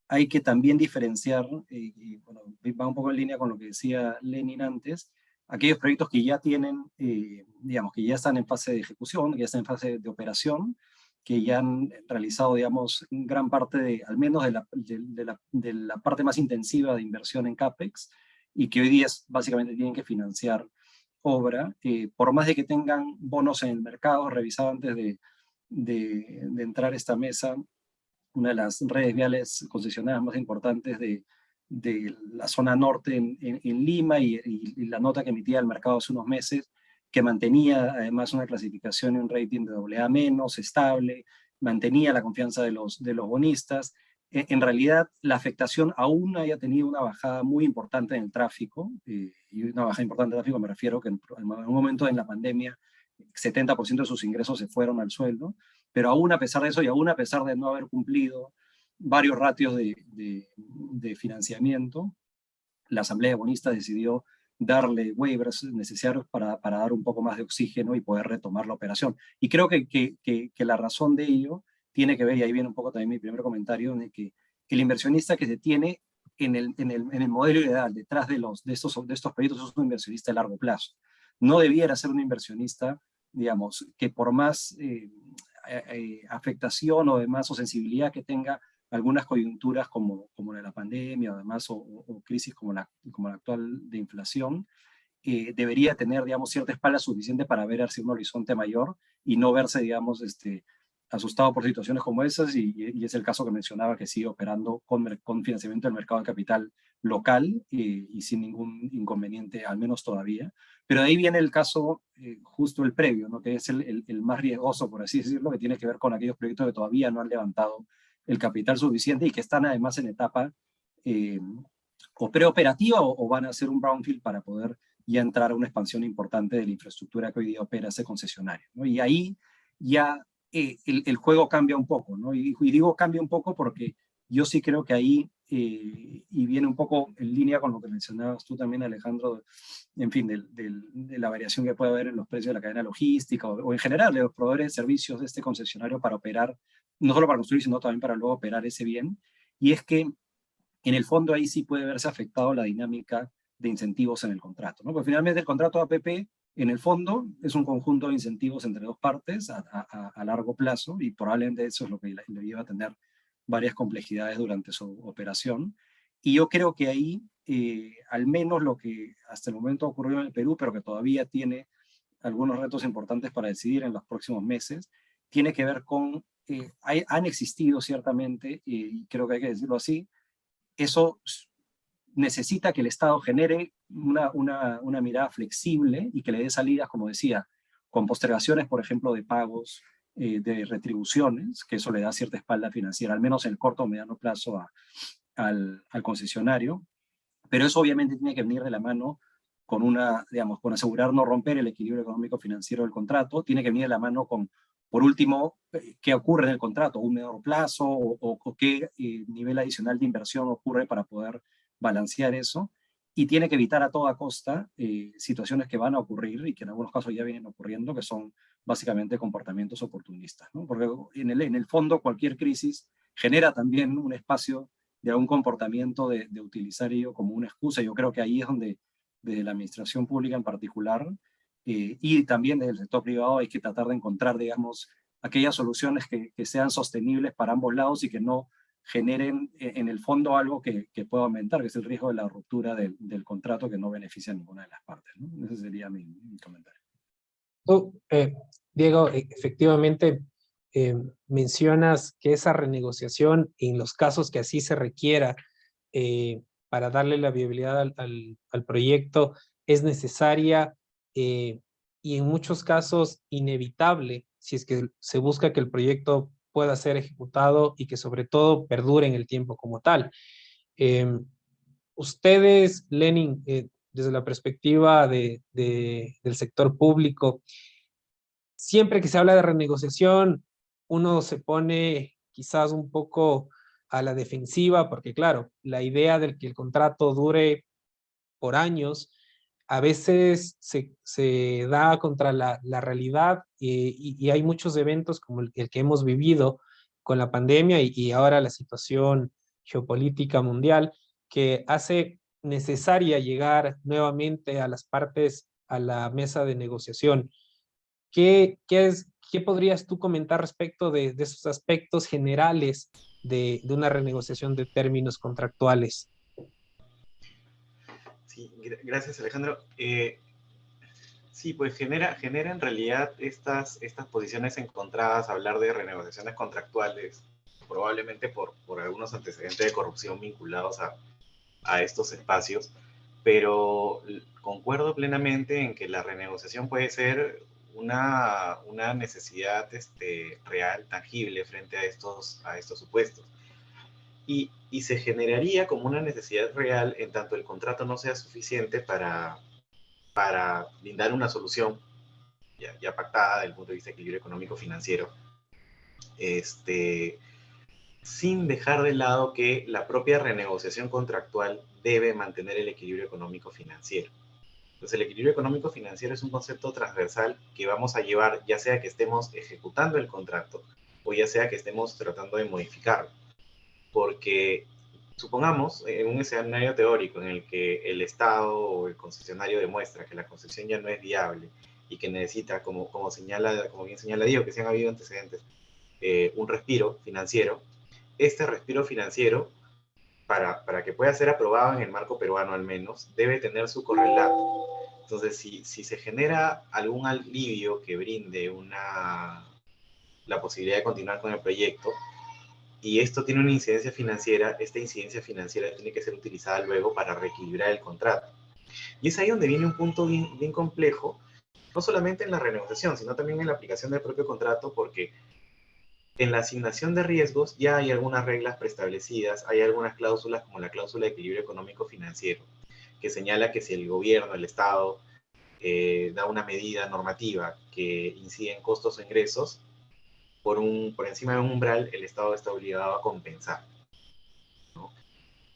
hay que también diferenciar, y bueno, va un poco en línea con lo que decía Lenin antes, aquellos proyectos que ya tienen, digamos, que ya están en fase de ejecución, que ya están en fase de operación, que ya han realizado, digamos, gran parte al menos de la parte más intensiva de inversión en CAPEX, y que hoy día básicamente tienen que financiar obra, por más de que tengan bonos en el mercado. Revisado antes de entrar a esta mesa una de las redes viales concesionadas más importantes de la zona norte en Lima, y la nota que emitía el mercado hace unos meses, que mantenía además una clasificación y un rating de AA-, estable, mantenía la confianza de los bonistas. En realidad, la afectación aún haya tenido una bajada muy importante en el tráfico, y una bajada importante en el tráfico me refiero que en un momento en la pandemia 70% de sus ingresos se fueron al sueldo, pero aún a pesar de eso y aún a pesar de no haber cumplido varios ratios de financiamiento, la Asamblea de Bonistas decidió darle waivers necesarios para dar un poco más de oxígeno y poder retomar la operación. Y creo que la razón de ello tiene que ver, y ahí viene un poco también mi primer comentario, de que el inversionista que se tiene en el modelo ideal detrás de estos proyectos es un inversionista de largo plazo. No debiera ser un inversionista, digamos, que por más afectación o demás, o sensibilidad que tenga algunas coyunturas como la de la pandemia, además, o crisis como la actual de inflación, debería tener, digamos, cierta espalda suficiente para ver hacia un horizonte mayor y no verse, digamos, asustado por situaciones como esas, y es el caso que mencionaba, que sigue operando con financiamiento del mercado de capital local, y sin ningún inconveniente, al menos todavía. Pero de ahí viene el caso, justo el previo, ¿no? Que es el más riesgoso, por así decirlo, que tiene que ver con aquellos proyectos que todavía no han levantado el capital suficiente y que están además en etapa o preoperativa, o van a hacer un brownfield para poder ya entrar a una expansión importante de la infraestructura que hoy día opera ese concesionario, ¿no? Y ahí ya el juego cambia un poco, ¿no? Y digo cambia un poco porque yo sí creo que ahí, y viene un poco en línea con lo que mencionabas tú también, Alejandro, en fin, de la variación que puede haber en los precios de la cadena logística, o en general de los proveedores de servicios de este concesionario para operar, no solo para construir, sino también para luego operar ese bien. Y es que en el fondo ahí sí puede verse afectado la dinámica de incentivos en el contrato, ¿no? Porque finalmente el contrato APP, en el fondo, es un conjunto de incentivos entre dos partes a largo plazo, y probablemente eso es lo que le lleva a tener varias complejidades durante su operación. Y yo creo que ahí, al menos lo que hasta el momento ocurrió en el Perú, pero que todavía tiene algunos retos importantes para decidir en los próximos meses, tiene que ver con, han existido ciertamente, y creo que hay que decirlo así, eso necesita que el Estado genere una mirada flexible y que le dé salidas, como decía, con postergaciones, por ejemplo, de pagos, de retribuciones, que eso le da cierta espalda financiera, al menos en el corto o mediano plazo al concesionario. Pero eso obviamente tiene que venir de la mano con digamos, con asegurar no romper el equilibrio económico financiero del contrato, tiene que venir de la mano con Por último, ¿qué ocurre en el contrato? ¿Un menor plazo o qué nivel adicional de inversión ocurre para poder balancear eso? Y tiene que evitar a toda costa situaciones que van a ocurrir y que en algunos casos ya vienen ocurriendo, que son básicamente comportamientos oportunistas, ¿no? Porque en el fondo cualquier crisis genera también un espacio de algún comportamiento de utilizar ello como una excusa. Yo creo que ahí es donde desde la administración pública en particular y también desde el sector privado hay que tratar de encontrar, digamos, aquellas soluciones que sean sostenibles para ambos lados y que no generen en el fondo algo que pueda aumentar, que es el riesgo de la ruptura del contrato que no beneficia a ninguna de las partes, ¿no? Ese sería mi comentario. Tú, Diego, efectivamente mencionas que esa renegociación, en los casos que así se requiera, para darle la viabilidad al proyecto, es necesaria y en muchos casos inevitable si es que se busca que el proyecto pueda ser ejecutado y que sobre todo perdure en el tiempo como tal. Ustedes, Lenin, desde la perspectiva del sector público, siempre que se habla de renegociación, uno se pone quizás un poco a la defensiva, porque claro, la idea de que el contrato dure por años, a veces se da contra la realidad y hay muchos eventos como el que hemos vivido con la pandemia y ahora la situación geopolítica mundial que hace necesaria llegar nuevamente a las partes a la mesa de negociación. ¿Qué podrías tú comentar respecto de esos aspectos generales de una renegociación de términos contractuales? Sí, gracias Alejandro. Sí, pues genera en realidad estas posiciones encontradas, hablar de renegociaciones contractuales, probablemente por algunos antecedentes de corrupción vinculados a estos espacios, pero concuerdo plenamente en que la renegociación puede ser una necesidad real, tangible, frente a estos supuestos. Y se generaría como una necesidad real en tanto el contrato no sea suficiente para brindar una solución ya pactada desde el punto de vista de equilibrio económico-financiero, sin dejar de lado que la propia renegociación contractual debe mantener el equilibrio económico-financiero. Entonces, el equilibrio económico-financiero es un concepto transversal que vamos a llevar, ya sea que estemos ejecutando el contrato o ya sea que estemos tratando de modificarlo. Porque supongamos en un escenario teórico en el que el Estado o el concesionario demuestra que la concesión ya no es viable y que necesita, como bien señala Diego, que sí han habido antecedentes, un respiro financiero. Este respiro financiero, para que pueda ser aprobado en el marco peruano al menos, debe tener su correlato. Entonces, si se genera algún alivio que brinde la posibilidad de continuar con el proyecto, y esto tiene una incidencia financiera, esta incidencia financiera tiene que ser utilizada luego para reequilibrar el contrato. Y es ahí donde viene un punto bien complejo, no solamente en la renegociación, sino también en la aplicación del propio contrato, porque en la asignación de riesgos ya hay algunas reglas preestablecidas, hay algunas cláusulas como la cláusula de equilibrio económico-financiero, que señala que si el gobierno, el Estado, da una medida normativa que incide en costos o ingresos, por encima de un umbral, el Estado está obligado a compensar, ¿no?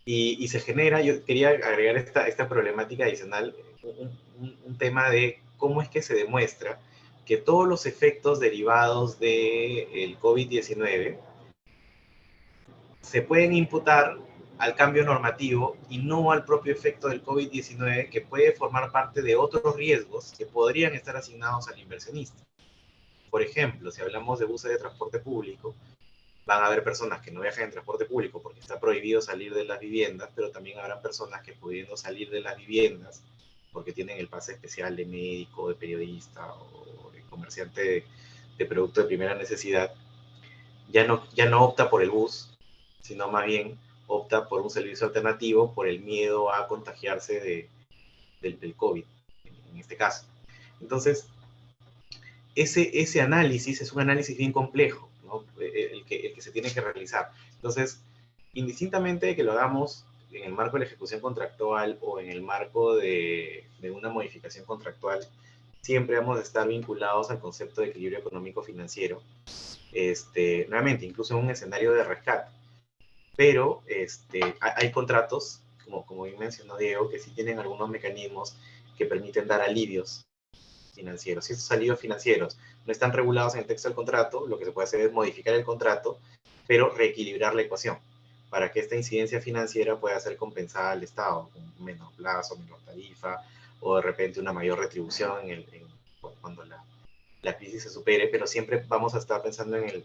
Y se genera, yo quería agregar esta problemática adicional, un tema de cómo es que se demuestra que todos los efectos derivados del COVID-19 se pueden imputar al cambio normativo y no al propio efecto del COVID-19, que puede formar parte de otros riesgos que podrían estar asignados al inversionista. Por ejemplo, si hablamos de buses de transporte público, van a haber personas que no viajan en transporte público porque está prohibido salir de las viviendas, pero también habrán personas que pudiendo salir de las viviendas porque tienen el pase especial de médico, de periodista o de comerciante de producto de primera necesidad, ya no opta por el bus, sino más bien opta por un servicio alternativo por el miedo a contagiarse del COVID, en este caso. Entonces, ese análisis es un análisis bien complejo, ¿no? el que se tiene que realizar. Entonces, indistintamente de que lo hagamos en el marco de la ejecución contractual o en el marco de una modificación contractual, siempre vamos a estar vinculados al concepto de equilibrio económico financiero, nuevamente, incluso en un escenario de rescate. Pero hay contratos, como bien mencionó Diego, que sí tienen algunos mecanismos que permiten dar alivios financieros. Si estos alivios financieros no están regulados en el texto del contrato, lo que se puede hacer es modificar el contrato, pero reequilibrar la ecuación para que esta incidencia financiera pueda ser compensada al Estado, con menor plazo, menor tarifa, o de repente una mayor retribución cuando la crisis se supere, pero siempre vamos a estar pensando en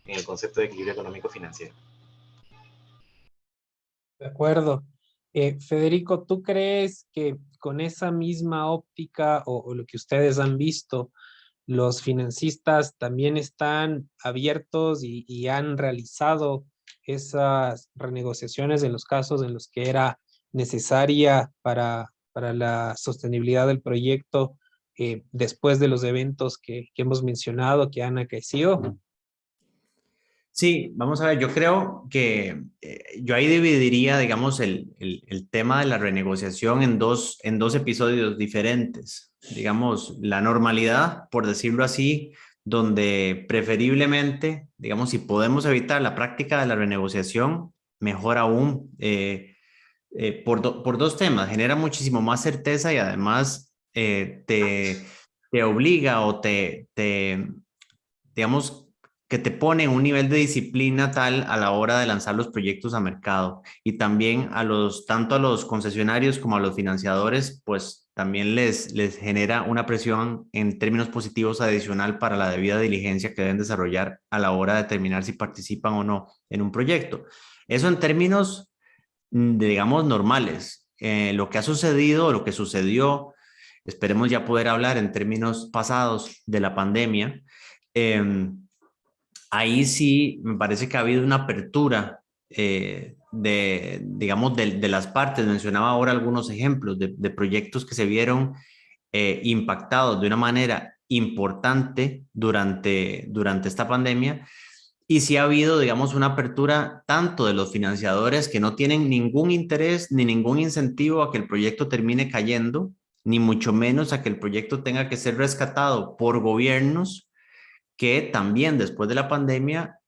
el concepto de equilibrio económico financiero. De acuerdo. Federico, ¿tú crees que con esa misma óptica o lo que ustedes han visto, los financistas también están abiertos y han realizado esas renegociaciones en los casos en los que era necesaria para la sostenibilidad del proyecto después de los eventos que hemos mencionado, que han acaecido? Sí, vamos a ver, yo creo que yo ahí dividiría, digamos, el tema de la renegociación en dos episodios diferentes. Digamos, la normalidad, por decirlo así, donde preferiblemente, digamos, si podemos evitar la práctica de la renegociación, mejor aún, por dos temas. Genera muchísimo más certeza y además te obliga o digamos, que te pone un nivel de disciplina tal a la hora de lanzar los proyectos a mercado y también tanto a los concesionarios como a los financiadores, pues también les genera una presión en términos positivos adicional para la debida diligencia que deben desarrollar a la hora de determinar si participan o no en un proyecto. Eso en términos, digamos, normales. Lo que ha sucedido, lo que sucedió, esperemos ya poder hablar en términos pasados de la pandemia. Ahí sí me parece que ha habido una apertura digamos, de las partes. Mencionaba ahora algunos ejemplos de proyectos que se vieron impactados de una manera importante durante esta pandemia. Y sí ha habido, digamos, una apertura tanto de los financiadores que no tienen ningún interés ni ningún incentivo a que el proyecto termine cayendo, ni mucho menos a que el proyecto tenga que ser rescatado por gobiernos que también después de la pandemia,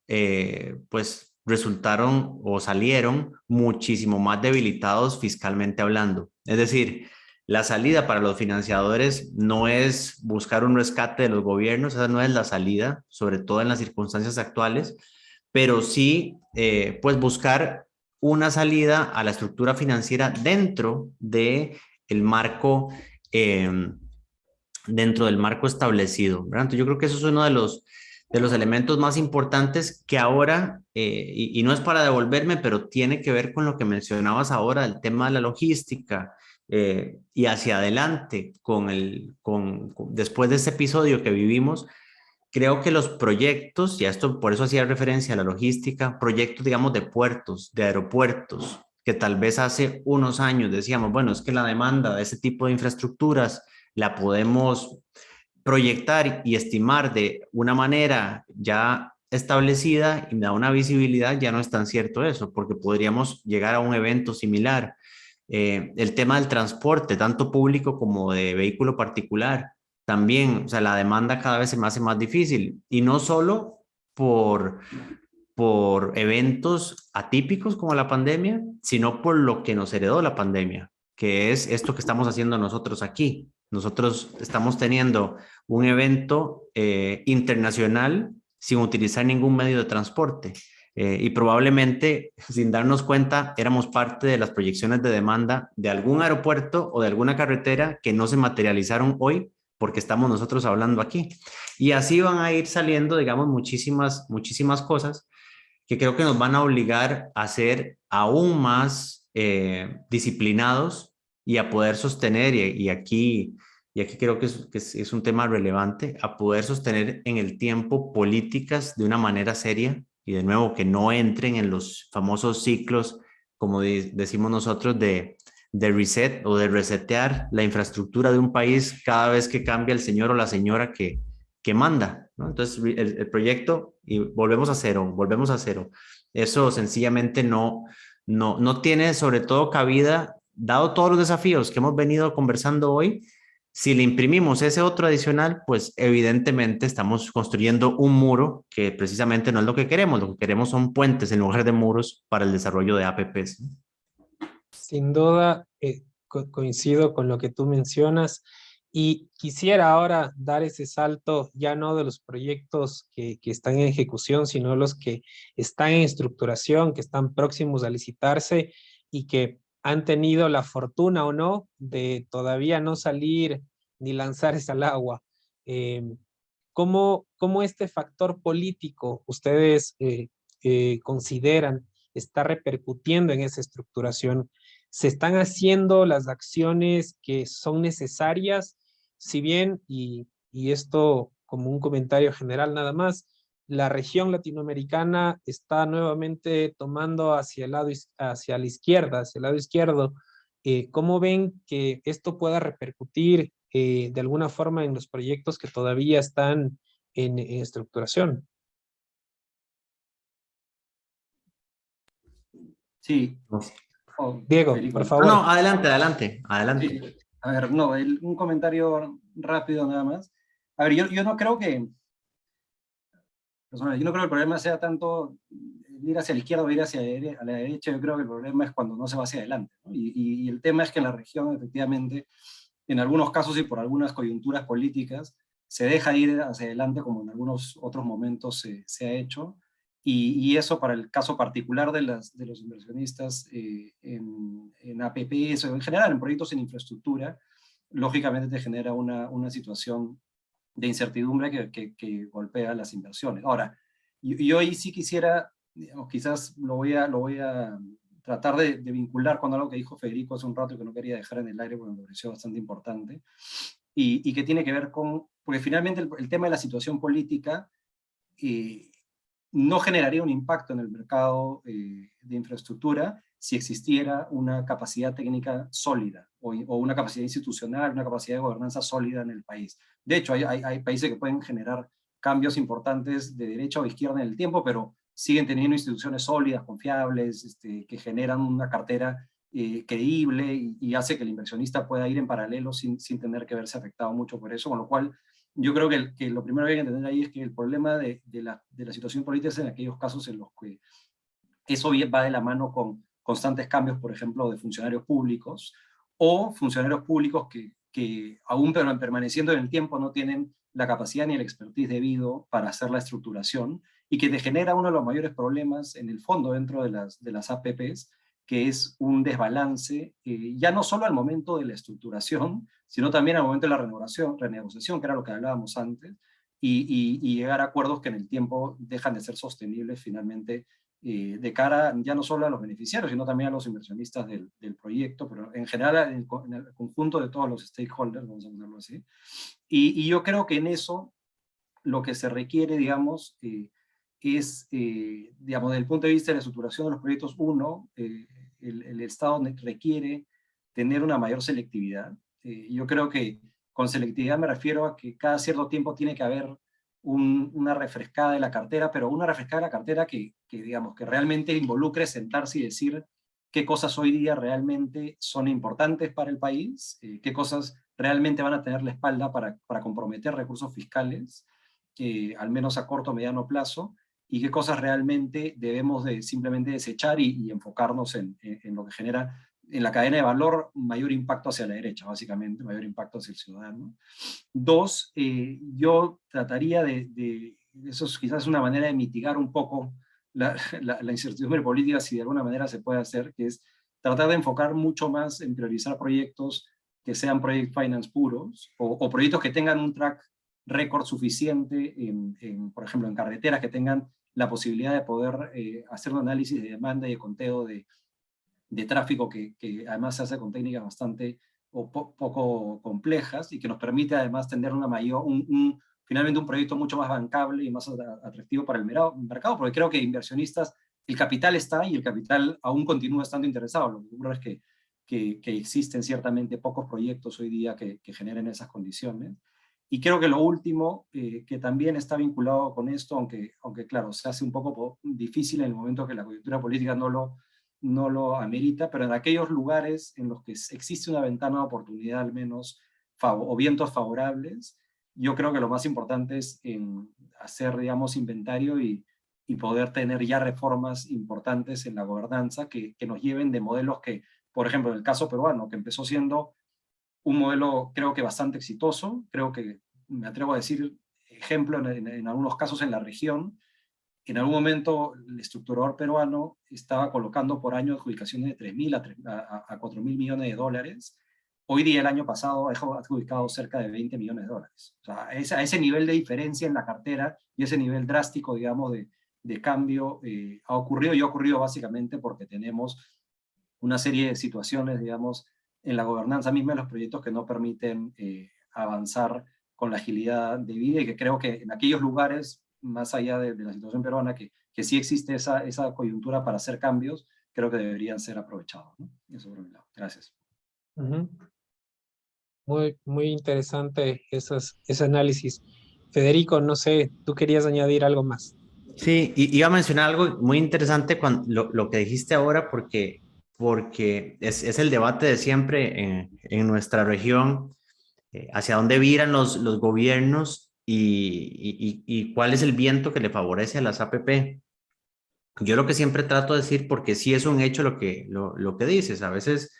pues resultaron o salieron muchísimo más debilitados fiscalmente hablando. Es decir, la salida para los financiadores no es buscar un rescate de los gobiernos, esa no es la salida, sobre todo en las circunstancias actuales, pero sí, pues buscar una salida a la estructura financiera dentro de el marco dentro del marco establecido, ¿verdad? Entonces yo creo que eso es uno de los elementos más importantes que ahora, y no es para devolverme, pero tiene que ver con lo que mencionabas ahora, el tema de la logística, y hacia adelante, después de ese episodio que vivimos, creo que los proyectos, y esto por eso hacía referencia a la logística, proyectos, digamos, de puertos, de aeropuertos, que tal vez hace unos años decíamos, bueno, es que la demanda de ese tipo de infraestructuras la podemos proyectar y estimar de una manera ya establecida y da una visibilidad, ya no es tan cierto eso, porque podríamos llegar a un evento similar. El tema del transporte, tanto público como de vehículo particular, también, o sea, la demanda cada vez se me hace más difícil y no solo por eventos atípicos como la pandemia, sino por lo que nos heredó la pandemia, que es esto que estamos haciendo nosotros aquí. Nosotros estamos teniendo un evento internacional sin utilizar ningún medio de transporte y probablemente sin darnos cuenta éramos parte de las proyecciones de demanda de algún aeropuerto o de alguna carretera que no se materializaron hoy porque estamos nosotros hablando aquí. Y así van a ir saliendo, digamos, muchísimas cosas que creo que nos van a obligar a ser aún más disciplinados y a poder sostener, y aquí creo que es un tema relevante, a poder sostener en el tiempo políticas de una manera seria y de nuevo que no entren en los famosos ciclos, como decimos nosotros, de reset o de resetear la infraestructura de un país cada vez que cambia el señor o la señora que manda, ¿no? Entonces el proyecto y volvemos a cero. Eso sencillamente no tiene sobre todo cabida, dado todos los desafíos que hemos venido conversando hoy, Si le imprimimos ese otro adicional, pues evidentemente estamos construyendo un muro que precisamente no es lo que queremos. Lo que queremos son puentes en lugar de muros para el desarrollo de APPs. Sin duda, coincido con lo que tú mencionas y quisiera ahora dar ese salto ya no de los proyectos que están en ejecución, sino los que están en estructuración, que están próximos a licitarse y que han tenido la fortuna o no de todavía no salir ni lanzarse al agua. ¿Cómo este factor político ustedes consideran está repercutiendo en esa estructuración? ¿Se están haciendo las acciones que son necesarias? Si bien, y esto como un comentario general nada más, la región latinoamericana está nuevamente tomando hacia el lado, hacia la izquierda, hacia el lado izquierdo. ¿Cómo ven que esto pueda repercutir de alguna forma en los proyectos que todavía están en estructuración? Sí. No sé. Diego, Federico. por No, favor. adelante, adelante, adelante. Sí. A ver, no, un comentario rápido nada más. A ver, yo no creo que, personalmente, yo no creo que el problema sea tanto ir hacia la izquierda o ir hacia a la derecha. Yo creo que el problema es cuando no se va hacia adelante, ¿no? Y el tema es que en la región, efectivamente, en algunos casos y por algunas coyunturas políticas, se deja ir hacia adelante como en algunos otros momentos se ha hecho. Y eso para el caso particular de los inversionistas en APPs o en general en proyectos en infraestructura, lógicamente te genera una situación de incertidumbre que golpea las inversiones. Ahora, yo ahí sí quisiera, digamos, quizás lo voy a tratar de vincular con algo que dijo Federico hace un rato que no quería dejar en el aire porque me pareció bastante importante, y que tiene que ver con, porque finalmente el tema de la situación política no generaría un impacto en el mercado de infraestructura si existiera una capacidad técnica sólida o una capacidad institucional, una capacidad de gobernanza sólida en el país. De hecho, hay países que pueden generar cambios importantes de derecha o de izquierda en el tiempo, pero siguen teniendo instituciones sólidas, confiables, que generan una cartera creíble y hace que el inversionista pueda ir en paralelo sin tener que verse afectado mucho por eso, con lo cual yo creo que lo primero que hay que entender ahí es que el problema de la situación política es en aquellos casos en los que eso va de la mano con constantes cambios, por ejemplo, de funcionarios públicos, o funcionarios públicos que aún permaneciendo en el tiempo no tienen la capacidad ni el expertise debido para hacer la estructuración, y que te genera uno de los mayores problemas en el fondo dentro de las APPs, que es un desbalance, ya no solo al momento de la estructuración, sino también al momento de la renegociación, que era lo que hablábamos antes, y llegar a acuerdos que en el tiempo dejan de ser sostenibles finalmente de cara ya no solo a los beneficiarios, sino también a los inversionistas del proyecto, pero en general en el conjunto de todos los stakeholders, vamos a ponerlo así. Y yo creo que en eso lo que se requiere, digamos, es, digamos, desde el punto de vista de la estructuración de los proyectos, el Estado requiere tener una mayor selectividad. Yo creo que con selectividad me refiero a que cada cierto tiempo tiene que haber una refrescada de la cartera, pero una refrescada de la cartera digamos, que realmente involucre sentarse y decir qué cosas hoy día realmente son importantes para el país, qué cosas realmente van a tener la espalda para comprometer recursos fiscales, al menos a corto o mediano plazo, y qué cosas realmente debemos de simplemente desechar y enfocarnos en lo que genera en la cadena de valor mayor impacto hacia la derecha, básicamente, mayor impacto hacia el ciudadano. Dos, yo trataría eso es quizás una manera de mitigar un poco la incertidumbre política, si de alguna manera se puede hacer, que es tratar de enfocar mucho más en priorizar proyectos que sean project finance puros, o proyectos que tengan un track record suficiente, por ejemplo, en carreteras, que tengan la posibilidad de poder hacer un análisis de demanda y de conteo de tráfico que además se hace con técnicas bastante poco complejas y que nos permite además tener una mayor, finalmente un proyecto mucho más bancable y más atractivo para el mercado, porque creo que inversionistas, el capital está y el capital aún continúa estando interesado. Lo que ocurre es que existen ciertamente pocos proyectos hoy día que generen esas condiciones. Y creo que lo último, que también está vinculado con esto, aunque claro, se hace un poco difícil en el momento que la coyuntura política no lo amerita, pero en aquellos lugares en los que existe una ventana de oportunidad al menos o vientos favorables. Yo creo que lo más importante es hacer, digamos, inventario y poder tener ya reformas importantes en la gobernanza que nos lleven de modelos que, por ejemplo, en el caso peruano, que empezó siendo un modelo creo que bastante exitoso, creo que me atrevo a decir ejemplo en algunos casos en la región. En algún momento el estructurador peruano estaba colocando por año adjudicaciones de 3.000 a 4.000 millones de dólares. Hoy día, el año pasado, ha adjudicado cerca de 20 millones de dólares. O sea, a ese nivel de diferencia en la cartera y ese nivel drástico, digamos, de cambio ha ocurrido, y ha ocurrido básicamente porque tenemos una serie de situaciones, digamos, en la gobernanza misma de los proyectos que no permiten avanzar con la agilidad debida, y que creo que en aquellos lugares, más allá de la situación peruana, que sí existe esa coyuntura para hacer cambios, creo que deberían ser aprovechados, ¿no? Eso por mi lado. Gracias. Muy interesante ese análisis. Federico, no sé, ¿tú querías añadir algo más? Sí, y iba a mencionar algo muy interesante lo que dijiste ahora, porque es el debate de siempre en nuestra región, hacia dónde viran los gobiernos y cuál es el viento que le favorece a las APP. Yo lo que siempre trato de decir, porque sí es un hecho lo que dices, a veces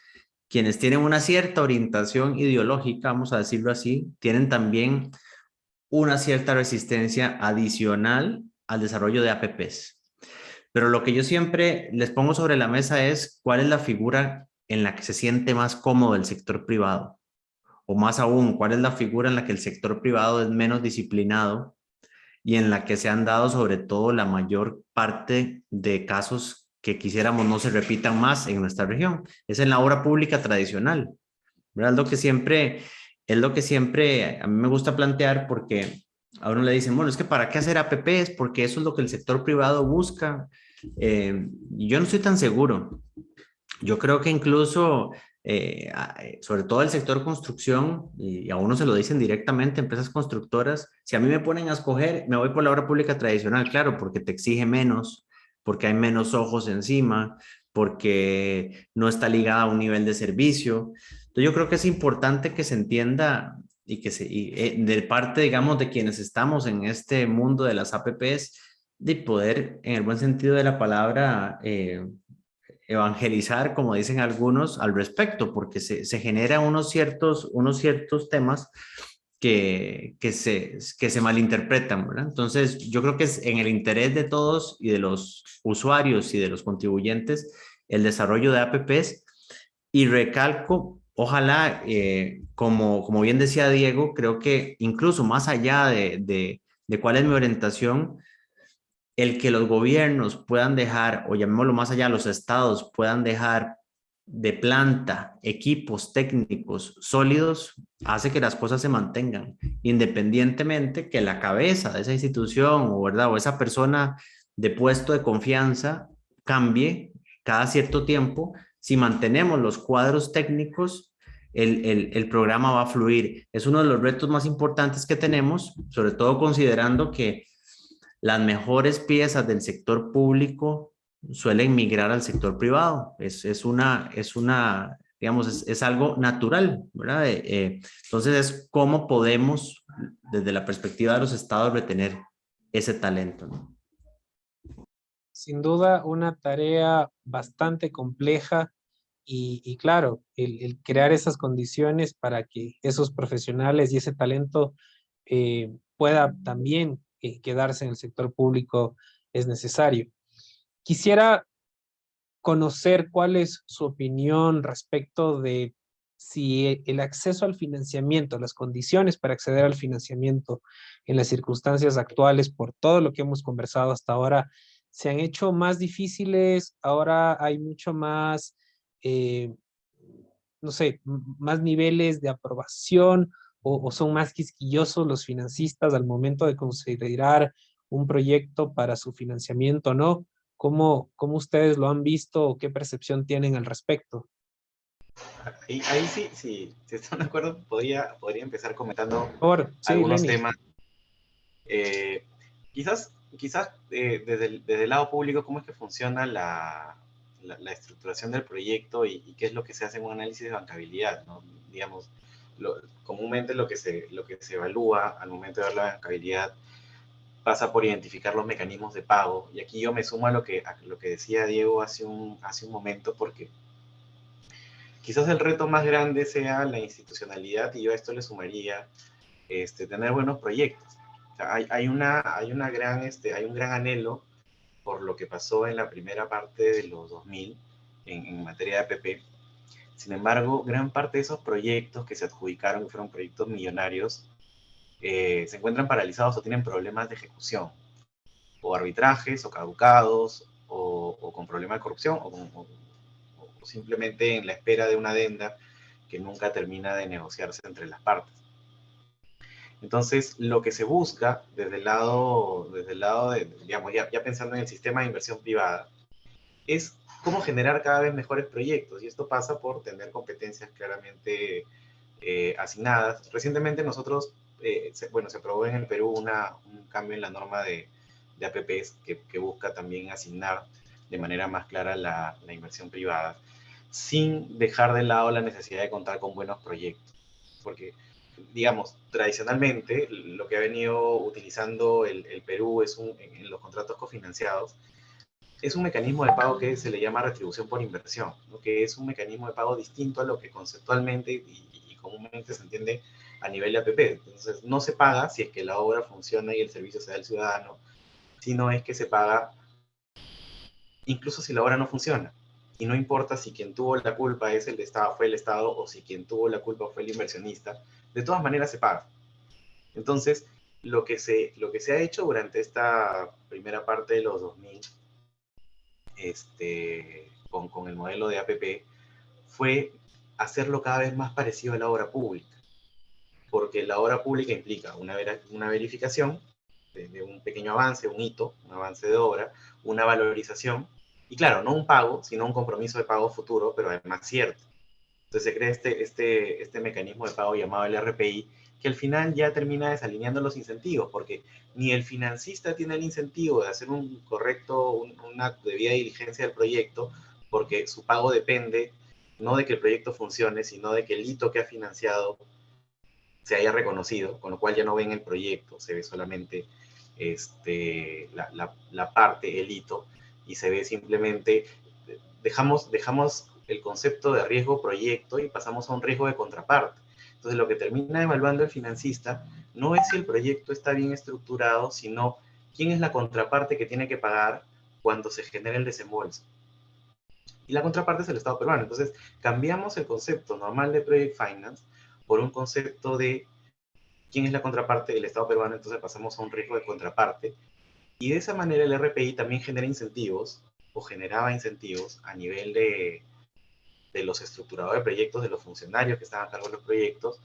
quienes tienen una cierta orientación ideológica, vamos a decirlo así, tienen también una cierta resistencia adicional al desarrollo de APPs. Pero lo que yo siempre les pongo sobre la mesa es cuál es la figura en la que se siente más cómodo el sector privado, o más aún, cuál es la figura en la que el sector privado es menos disciplinado y en la que se han dado sobre todo la mayor parte de casos que quisiéramos no se repitan más en nuestra región. Es en la obra pública tradicional, ¿verdad? Es lo que siempre a mí me gusta plantear, porque a uno le dicen, bueno, es que ¿para qué hacer APPs? Porque eso es lo que el sector privado busca. Yo no estoy tan seguro. Yo creo que incluso, sobre todo el sector construcción, y a uno se lo dicen directamente, empresas constructoras, si a mí me ponen a escoger, me voy por la obra pública tradicional, claro, porque te exige menos, porque hay menos ojos encima, porque no está ligada a un nivel de servicio. Entonces yo creo que es importante que se entienda y de parte, digamos, de quienes estamos en este mundo de las APPs, de poder, en el buen sentido de la palabra, evangelizar, como dicen algunos, al respecto, porque se generan unos ciertos temas que se malinterpretan, ¿verdad? Entonces, yo creo que es en el interés de todos y de los usuarios y de los contribuyentes el desarrollo de APPs, y recalco, ojalá, como bien decía Diego, creo que incluso más allá de cuál es mi orientación, el que los gobiernos puedan dejar, o llamémoslo más allá, los estados puedan dejar de planta equipos técnicos sólidos, hace que las cosas se mantengan, independientemente que la cabeza de esa institución o esa persona de puesto de confianza cambie cada cierto tiempo. Si mantenemos los cuadros técnicos, el programa va a fluir. Es uno de los retos más importantes que tenemos, sobre todo considerando que las mejores piezas del sector público suelen migrar al sector privado. Digamos, es algo natural, ¿verdad? Entonces es cómo podemos, desde la perspectiva de los estados, retener ese talento, ¿no? Sin duda, una tarea bastante compleja y claro, el crear esas condiciones para que esos profesionales y ese talento pueda también quedarse en el sector público es necesario. Quisiera conocer cuál es su opinión respecto de si el acceso al financiamiento, las condiciones para acceder al financiamiento en las circunstancias actuales, por todo lo que hemos conversado hasta ahora, se han hecho más difíciles. Ahora hay mucho más, no sé, más niveles de aprobación, o son más quisquillosos los financistas al momento de considerar un proyecto para su financiamiento, ¿no? ¿Cómo ustedes lo han visto o qué percepción tienen al respecto? Ahí sí, si están de acuerdo, podría empezar comentando Por sí, algunos Lenny. temas. Quizás desde el lado público, cómo es que funciona la estructuración del proyecto y qué es lo que se hace en un análisis de bancabilidad, ¿no? Digamos, comúnmente lo que se evalúa al momento de ver la bancabilidad pasa por identificar los mecanismos de pago. Y aquí yo me sumo a lo que decía Diego hace un momento, porque quizás el reto más grande sea la institucionalidad, y yo a esto le sumaría tener buenos proyectos. O sea, hay un gran anhelo por lo que pasó en la primera parte de los 2000 en materia de APP. Sin embargo, gran parte de esos proyectos que se adjudicaron, que fueron proyectos millonarios, se encuentran paralizados o tienen problemas de ejecución, o arbitrajes, o caducados, o con problemas de corrupción, o simplemente en la espera de una adenda que nunca termina de negociarse entre las partes. Entonces, lo que se busca desde el lado de, digamos, ya pensando en el sistema de inversión privada, es cómo generar cada vez mejores proyectos, y esto pasa por tener competencias claramente asignadas. Recientemente nosotros, se aprobó en el Perú un cambio en la norma de APPs que busca también asignar de manera más clara la inversión privada, sin dejar de lado la necesidad de contar con buenos proyectos. Porque, digamos, tradicionalmente lo que ha venido utilizando el Perú es en los contratos cofinanciados, es un mecanismo de pago que se le llama retribución por inversión, ¿no? Que es un mecanismo de pago distinto a lo que conceptualmente y comúnmente se entiende a nivel de APP. Entonces, no se paga si es que la obra funciona y el servicio se da al ciudadano, sino es que se paga incluso si la obra no funciona. Y no importa si quien tuvo la culpa fue el Estado, o si quien tuvo la culpa fue el inversionista, de todas maneras se paga. Entonces, lo que se ha hecho durante esta primera parte de los 2000, con el modelo de APP, fue hacerlo cada vez más parecido a la obra pública, porque la obra pública implica una verificación de un pequeño avance, un hito, un avance de obra, una valorización, y claro, no un pago, sino un compromiso de pago futuro, pero además cierto. Entonces se crea este mecanismo de pago llamado el RPI, que al final ya termina desalineando los incentivos, porque ni el financista tiene el incentivo de hacer una debida diligencia del proyecto, porque su pago depende no de que el proyecto funcione, sino de que el hito que ha financiado se haya reconocido, con lo cual ya no ven el proyecto, se ve solamente la parte, el hito, y se ve simplemente, dejamos el concepto de riesgo proyecto y pasamos a un riesgo de contraparte. Entonces, lo que termina evaluando el financista no es si el proyecto está bien estructurado, sino quién es la contraparte que tiene que pagar cuando se genere el desembolso. Y la contraparte es el Estado peruano. Entonces, cambiamos el concepto normal de Project Finance por un concepto de quién es la contraparte del Estado peruano, entonces pasamos a un riesgo de contraparte. Y de esa manera el RPI también genera incentivos, o generaba incentivos a nivel de los estructuradores de proyectos, de los funcionarios que estaban a cargo de los proyectos,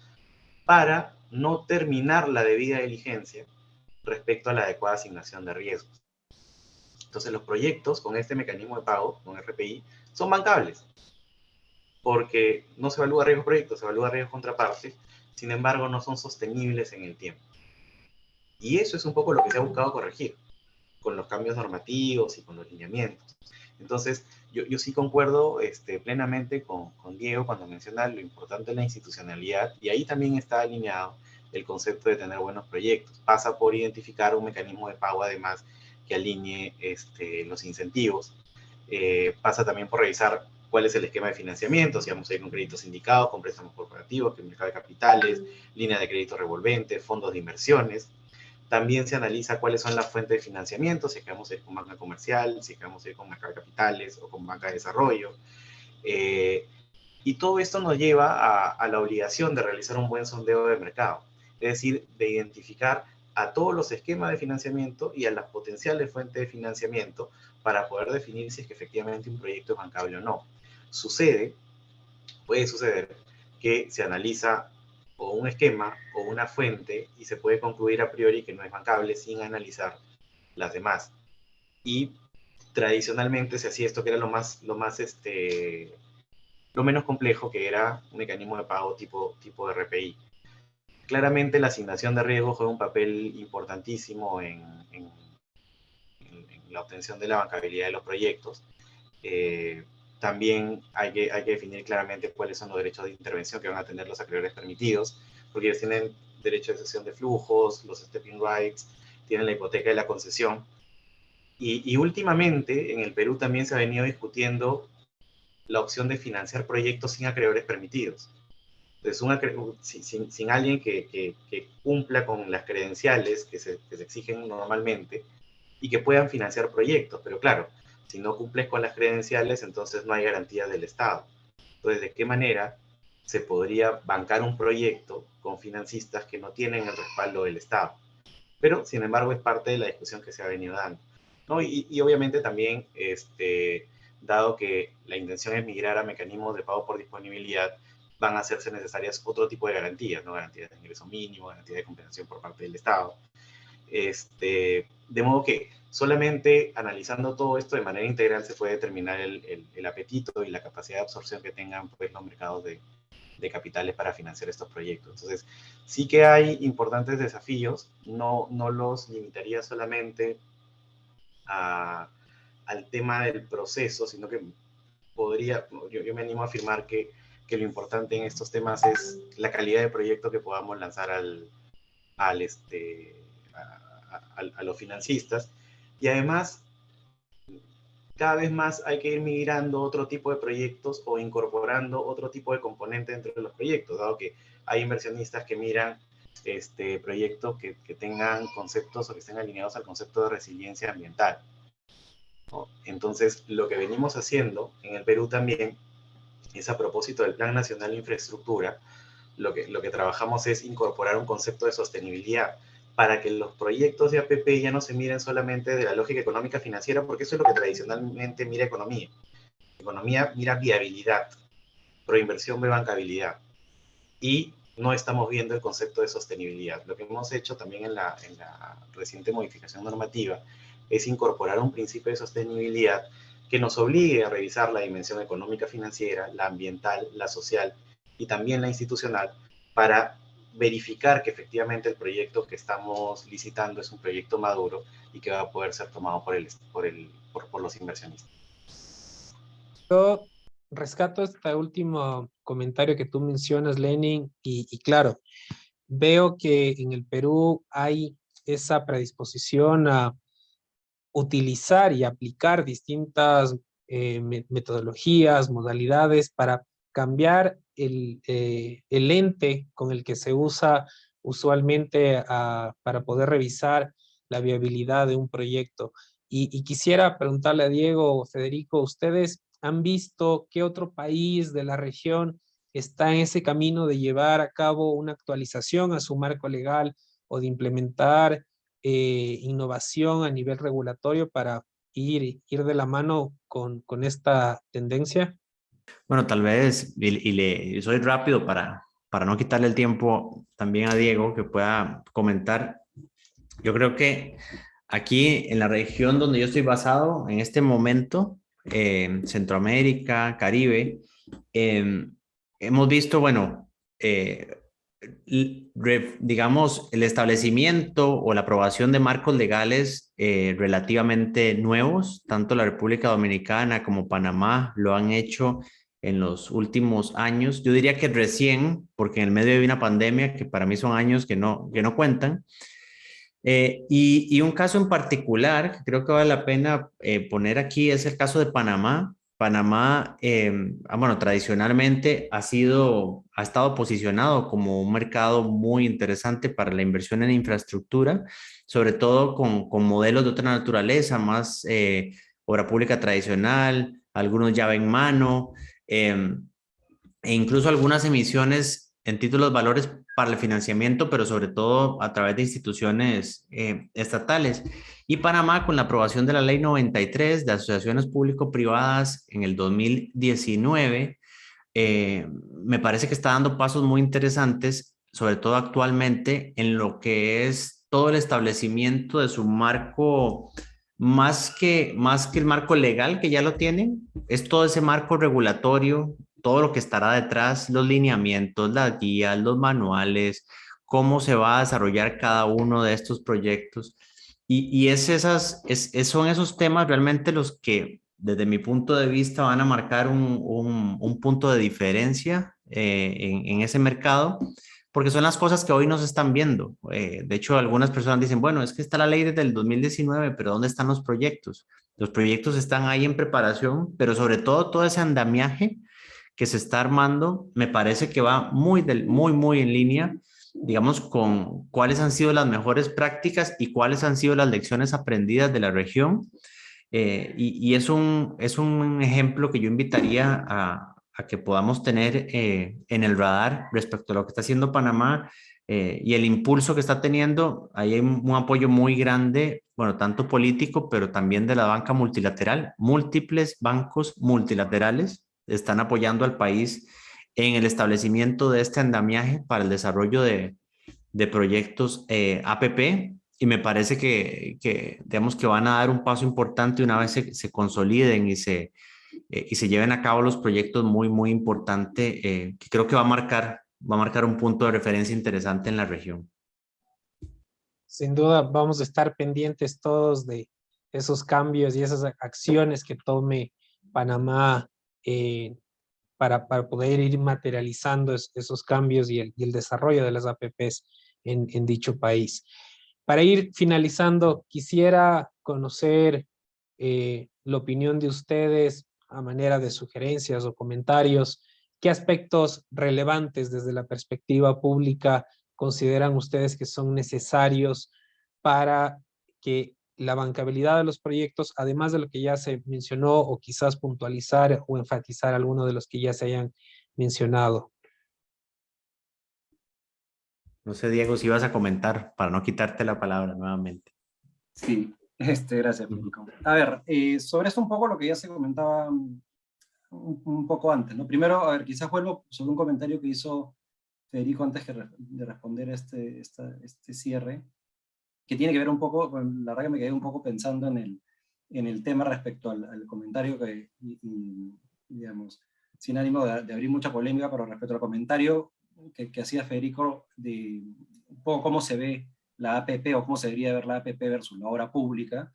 para no terminar la debida diligencia respecto a la adecuada asignación de riesgos. Entonces los proyectos con este mecanismo de pago, con RPI, son bancables, porque no se evalúa riesgo proyecto, se evalúa riesgo contraparte, sin embargo no son sostenibles en el tiempo. Y eso es un poco lo que se ha buscado corregir con los cambios normativos y con los lineamientos. Entonces, yo sí concuerdo plenamente con Diego cuando menciona lo importante de la institucionalidad, y ahí también está alineado el concepto de tener buenos proyectos. Pasa por identificar un mecanismo de pago, además, que alinee los incentivos. Pasa también por revisar cuál es el esquema de financiamiento, si vamos a ir con créditos sindicados, con préstamos corporativos, con mercado de capitales, línea de crédito revolvente, fondos de inversiones. También se analiza cuáles son las fuentes de financiamiento, si es que vamos a ir con banca comercial, si es que vamos a ir con mercado de capitales o con banca de desarrollo. Y todo esto nos lleva a la obligación de realizar un buen sondeo de mercado, es decir, de identificar a todos los esquemas de financiamiento y a las potenciales fuentes de financiamiento para poder definir si es que efectivamente un proyecto es bancable o no. Puede suceder que se analiza o un esquema o una fuente y se puede concluir a priori que no es bancable sin analizar las demás. Y tradicionalmente se hacía esto, que era lo menos complejo, que era un mecanismo de pago tipo RPI. Claramente la asignación de riesgo juega un papel importantísimo en la obtención de la bancabilidad de los proyectos. también hay que definir claramente cuáles son los derechos de intervención que van a tener los acreedores permitidos, porque ellos tienen derecho de cesión de flujos, los stepping rights, tienen la hipoteca y la concesión. Y últimamente en el Perú también se ha venido discutiendo la opción de financiar proyectos sin acreedores permitidos. Entonces, sin alguien que cumpla con las credenciales que se exigen normalmente y que puedan financiar proyectos. Pero claro, si no cumples con las credenciales, entonces no hay garantías del Estado. Entonces, ¿de qué manera se podría bancar un proyecto con financistas que no tienen el respaldo del Estado? Pero, sin embargo, es parte de la discusión que se ha venido dando, ¿no? Y obviamente también, dado que la intención es migrar a mecanismos de pago por disponibilidad, van a hacerse necesarias otro tipo de garantías, ¿no? Garantías de ingreso mínimo, garantías de compensación por parte del Estado. De modo que solamente analizando todo esto de manera integral se puede determinar el apetito y la capacidad de absorción que tengan, pues, los mercados de capitales para financiar estos proyectos. Entonces, sí que hay importantes desafíos, no los limitaría solamente al tema del proceso, sino que yo me animo a afirmar que lo importante en estos temas es la calidad de proyecto que podamos lanzar a los financistas. Y además, cada vez más hay que ir migrando otro tipo de proyectos o incorporando otro tipo de componente dentro de los proyectos, dado que hay inversionistas que miran proyectos que tengan conceptos o que estén alineados al concepto de resiliencia ambiental, ¿no? Entonces, lo que venimos haciendo en el Perú también es, a propósito del Plan Nacional de Infraestructura, lo que trabajamos es incorporar un concepto de sostenibilidad para que los proyectos de APP ya no se miren solamente de la lógica económica financiera, porque eso es lo que tradicionalmente mira economía. Economía mira viabilidad, proinversión ve bancabilidad. Y no estamos viendo el concepto de sostenibilidad. Lo que hemos hecho también en la reciente modificación normativa es incorporar un principio de sostenibilidad que nos obligue a revisar la dimensión económica financiera, la ambiental, la social y también la institucional, para verificar que efectivamente el proyecto que estamos licitando es un proyecto maduro y que va a poder ser tomado por los inversionistas. Yo rescato este último comentario que tú mencionas, Lenin, y claro, veo que en el Perú hay esa predisposición a utilizar y aplicar distintas metodologías, modalidades para cambiar el ente con el que se usa usualmente para poder revisar la viabilidad de un proyecto. Y quisiera preguntarle a Diego o Federico, ¿ustedes han visto qué otro país de la región está en ese camino de llevar a cabo una actualización a su marco legal o de implementar innovación a nivel regulatorio para ir de la mano con esta tendencia? Bueno, tal vez, y soy rápido para no quitarle el tiempo también a Diego, que pueda comentar. Yo creo que aquí en la región donde yo estoy basado, en este momento, Centroamérica, Caribe, hemos visto, bueno, digamos, el establecimiento o la aprobación de marcos legales relativamente nuevos, tanto la República Dominicana como Panamá lo han hecho en los últimos años. Yo diría que recién, porque en el medio de una pandemia, que para mí son años que no cuentan. Y un caso en particular que creo que vale la pena poner aquí es el caso de Panamá. Panamá, bueno, tradicionalmente ha estado posicionado como un mercado muy interesante para la inversión en infraestructura, sobre todo con modelos de otra naturaleza, más obra pública tradicional, algunos llave en mano, e incluso algunas emisiones en títulos valores para el financiamiento, pero sobre todo a través de instituciones estatales. Y Panamá, con la aprobación de la Ley 93 de asociaciones público-privadas en el 2019, me parece que está dando pasos muy interesantes, sobre todo actualmente, en lo que es todo el establecimiento de su marco, más que el marco legal que ya lo tienen, es todo ese marco regulatorio, todo lo que estará detrás, los lineamientos, las guías, los manuales, cómo se va a desarrollar cada uno de estos proyectos. Y son esos temas realmente los que desde mi punto de vista, van a marcar un punto de diferencia en ese mercado, porque son las cosas que hoy no se están viendo. De hecho, algunas personas dicen, bueno, es que está la ley desde el 2019, pero ¿dónde están los proyectos? Los proyectos están ahí en preparación, pero sobre todo ese andamiaje que se está armando, me parece que va muy en línea, digamos, con cuáles han sido las mejores prácticas y cuáles han sido las lecciones aprendidas de la región. Y es un ejemplo que yo invitaría a que podamos tener en el radar respecto a lo que está haciendo Panamá y el impulso que está teniendo. Ahí hay un apoyo muy grande, bueno, tanto político, pero también de la banca multilateral. Múltiples bancos multilaterales están apoyando al país en el establecimiento de este andamiaje para el desarrollo de proyectos APP. Y me parece digamos, que van a dar un paso importante una vez se consoliden y se lleven a cabo los proyectos muy importante, que creo que va a marcar un punto de referencia interesante en la región. Sin duda vamos a estar pendientes todos de esos cambios y esas acciones que tome Panamá para poder ir materializando esos cambios y el desarrollo de las APPs en dicho país. Para ir finalizando, quisiera conocer la opinión de ustedes a manera de sugerencias o comentarios. ¿Qué aspectos relevantes desde la perspectiva pública consideran ustedes que son necesarios para que la bancabilidad de los proyectos, además de lo que ya se mencionó, o quizás puntualizar o enfatizar alguno de los que ya se hayan mencionado? No sé, Diego, si ibas a comentar para no quitarte la palabra nuevamente. Sí, gracias, Federico. A ver, sobre esto un poco lo que ya se comentaba un poco antes, ¿no? Primero, a ver, quizás vuelvo sobre un comentario que hizo Federico antes de responder este cierre, que tiene que ver un poco, bueno, la verdad que me quedé un poco pensando en el tema respecto al comentario digamos, sin ánimo de abrir mucha polémica, pero respecto al comentario que hacía Federico de un poco cómo se ve la APP o cómo se debería ver la APP versus la obra pública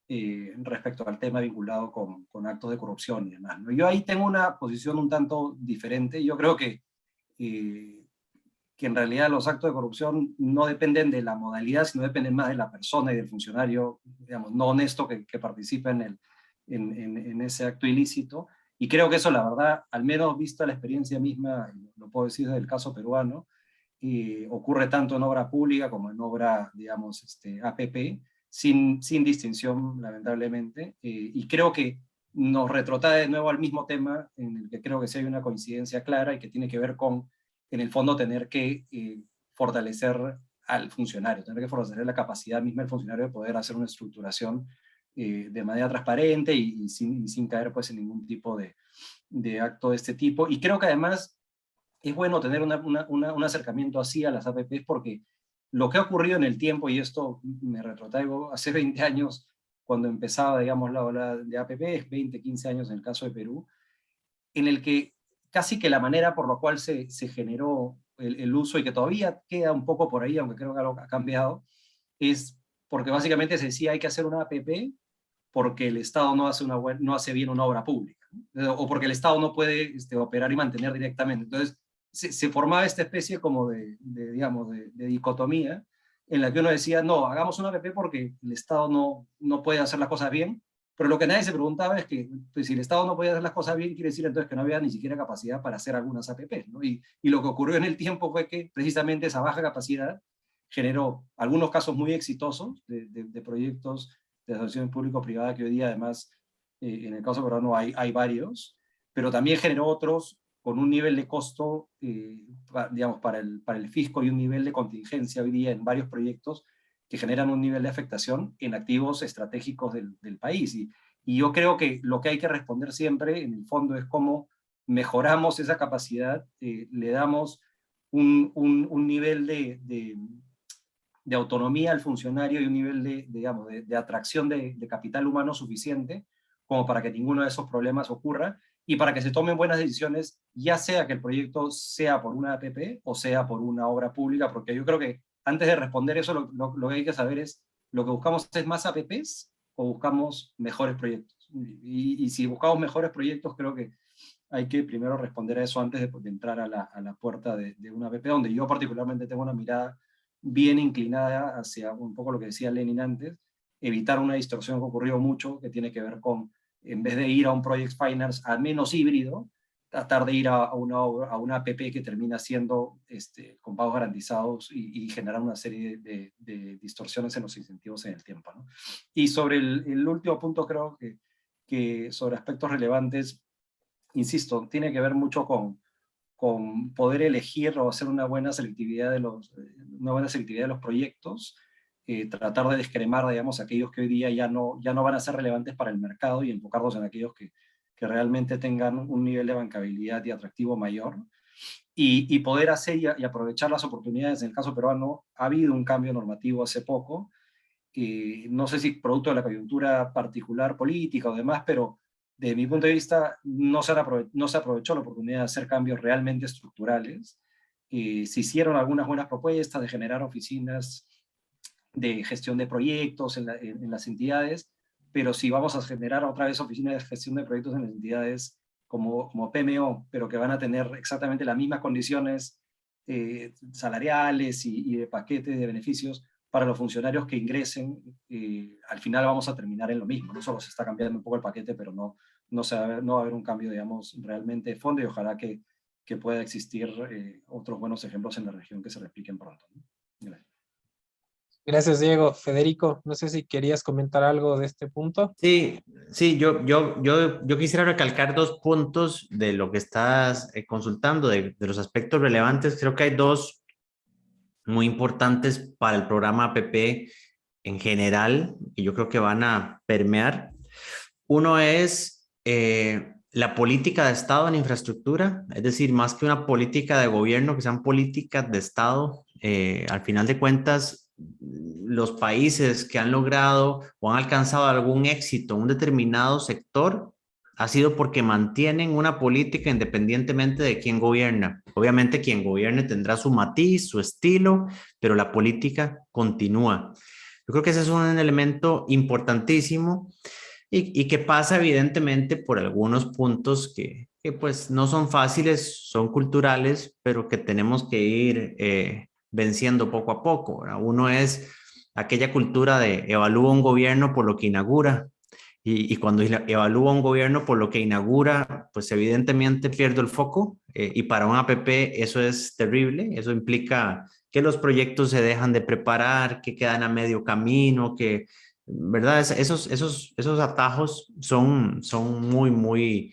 respecto al tema vinculado con actos de corrupción y demás, ¿no? Yo ahí tengo una posición un tanto diferente. Yo creo que en realidad los actos de corrupción no dependen de la modalidad, sino dependen más de la persona y del funcionario, digamos, no honesto que participa en ese acto ilícito. Y creo que eso, la verdad, al menos vista la experiencia misma, lo puedo decir desde el caso peruano, ocurre tanto en obra pública como en obra, digamos, APP, sin distinción, lamentablemente. Y creo que nos retrotrae de nuevo al mismo tema, en el que creo que sí hay una coincidencia clara y que tiene que ver con, en el fondo, tener que fortalecer al funcionario, tener que fortalecer la capacidad misma del funcionario de poder hacer una estructuración de manera transparente y sin caer pues, en ningún tipo de acto de este tipo. Y creo que además es bueno tener un acercamiento así a las APPs, porque lo que ha ocurrido en el tiempo, y esto me retrotraigo hace 20 años, cuando empezaba, digamos, la ola de APPs, 20, 15 años en el caso de Perú, en el que casi que la manera por la cual se generó el uso, y que todavía queda un poco por ahí, aunque creo que algo ha cambiado, es porque básicamente se decía hay que hacer una APP porque el Estado no hace bien una obra pública, ¿no? O porque el Estado no puede operar y mantener directamente. Entonces, se formaba esta especie como digamos, de dicotomía, en la que uno decía, no, hagamos una APP porque el Estado no puede hacer las cosas bien, pero lo que nadie se preguntaba es que pues, si el Estado no podía hacer las cosas bien, quiere decir entonces que no había ni siquiera capacidad para hacer algunas APP, ¿no? Y lo que ocurrió en el tiempo fue que precisamente esa baja capacidad generó algunos casos muy exitosos de proyectos de asociación público-privada, que hoy día además, en el caso peruano hay varios, pero también generó otros con un nivel de costo, digamos, para el fisco, y un nivel de contingencia hoy día en varios proyectos que generan un nivel de afectación en activos estratégicos del país. Y yo creo que lo que hay que responder siempre, en el fondo, es cómo mejoramos esa capacidad, le damos un nivel de autonomía al funcionario y un nivel digamos, de atracción de capital humano suficiente como para que ninguno de esos problemas ocurra y para que se tomen buenas decisiones, ya sea que el proyecto sea por una APP o sea por una obra pública, porque yo creo que antes de responder eso, lo que hay que saber es, ¿lo que buscamos es más APPs o buscamos mejores proyectos? Y si buscamos mejores proyectos, creo que hay que primero responder a eso antes de entrar a la puerta de una APP, donde yo particularmente tengo una mirada bien inclinada hacia un poco lo que decía Lenin antes, evitar una distorsión que ocurrió mucho, que tiene que ver con, en vez de ir a un Project Finance al menos híbrido, tratar de ir a una APP que termina siendo con pagos garantizados y generar una serie de distorsiones en los incentivos en el tiempo, ¿no? Y sobre el último punto, creo que sobre aspectos relevantes, insisto, tiene que ver mucho con poder elegir o hacer una buena selectividad de los proyectos, tratar de descremar, digamos, aquellos que hoy día ya no van a ser relevantes para el mercado y enfocarnos en aquellos que realmente tengan un nivel de bancabilidad y atractivo mayor, y poder hacer y aprovechar las oportunidades. En el caso peruano ha habido un cambio normativo hace poco, no sé si producto de la coyuntura particular política o demás, pero desde mi punto de vista no se aprovechó la oportunidad de hacer cambios realmente estructurales. Se hicieron algunas buenas propuestas de generar oficinas de gestión de proyectos en las entidades, pero si vamos a generar otra vez oficinas de gestión de proyectos en las entidades como PMO, pero que van a tener exactamente las mismas condiciones salariales y de paquete de beneficios para los funcionarios que ingresen, al final vamos a terminar en lo mismo. No solo se está cambiando un poco el paquete, pero no va a haber un cambio, digamos, realmente de fondo, y ojalá que pueda existir otros buenos ejemplos en la región que se repliquen pronto, ¿no? Gracias. Gracias, Diego. Federico, no sé si querías comentar algo de este punto. Sí, yo quisiera recalcar 2 puntos de lo que estás consultando, de los aspectos relevantes. Creo que hay 2 muy importantes para el programa APP en general, y yo creo que van a permear. Uno es la política de Estado en infraestructura, es decir, más que una política de gobierno, que sean políticas de Estado. Al final de cuentas, los países que han logrado o han alcanzado algún éxito en un determinado sector ha sido porque mantienen una política independientemente de quién gobierna. Obviamente quien gobierne tendrá su matiz, su estilo, pero la política continúa. Yo creo que ese es un elemento importantísimo y que pasa evidentemente por algunos puntos que pues no son fáciles, son culturales, pero que tenemos que ir venciendo poco a poco, ¿verdad? Uno es aquella cultura de evalúa un gobierno por lo que inaugura, y cuando evalúa un gobierno por lo que inaugura, pues evidentemente pierdo el foco, y para un APP eso es terrible. Eso implica que los proyectos se dejan de preparar, que quedan a medio camino, que, ¿verdad? Esos atajos son muy,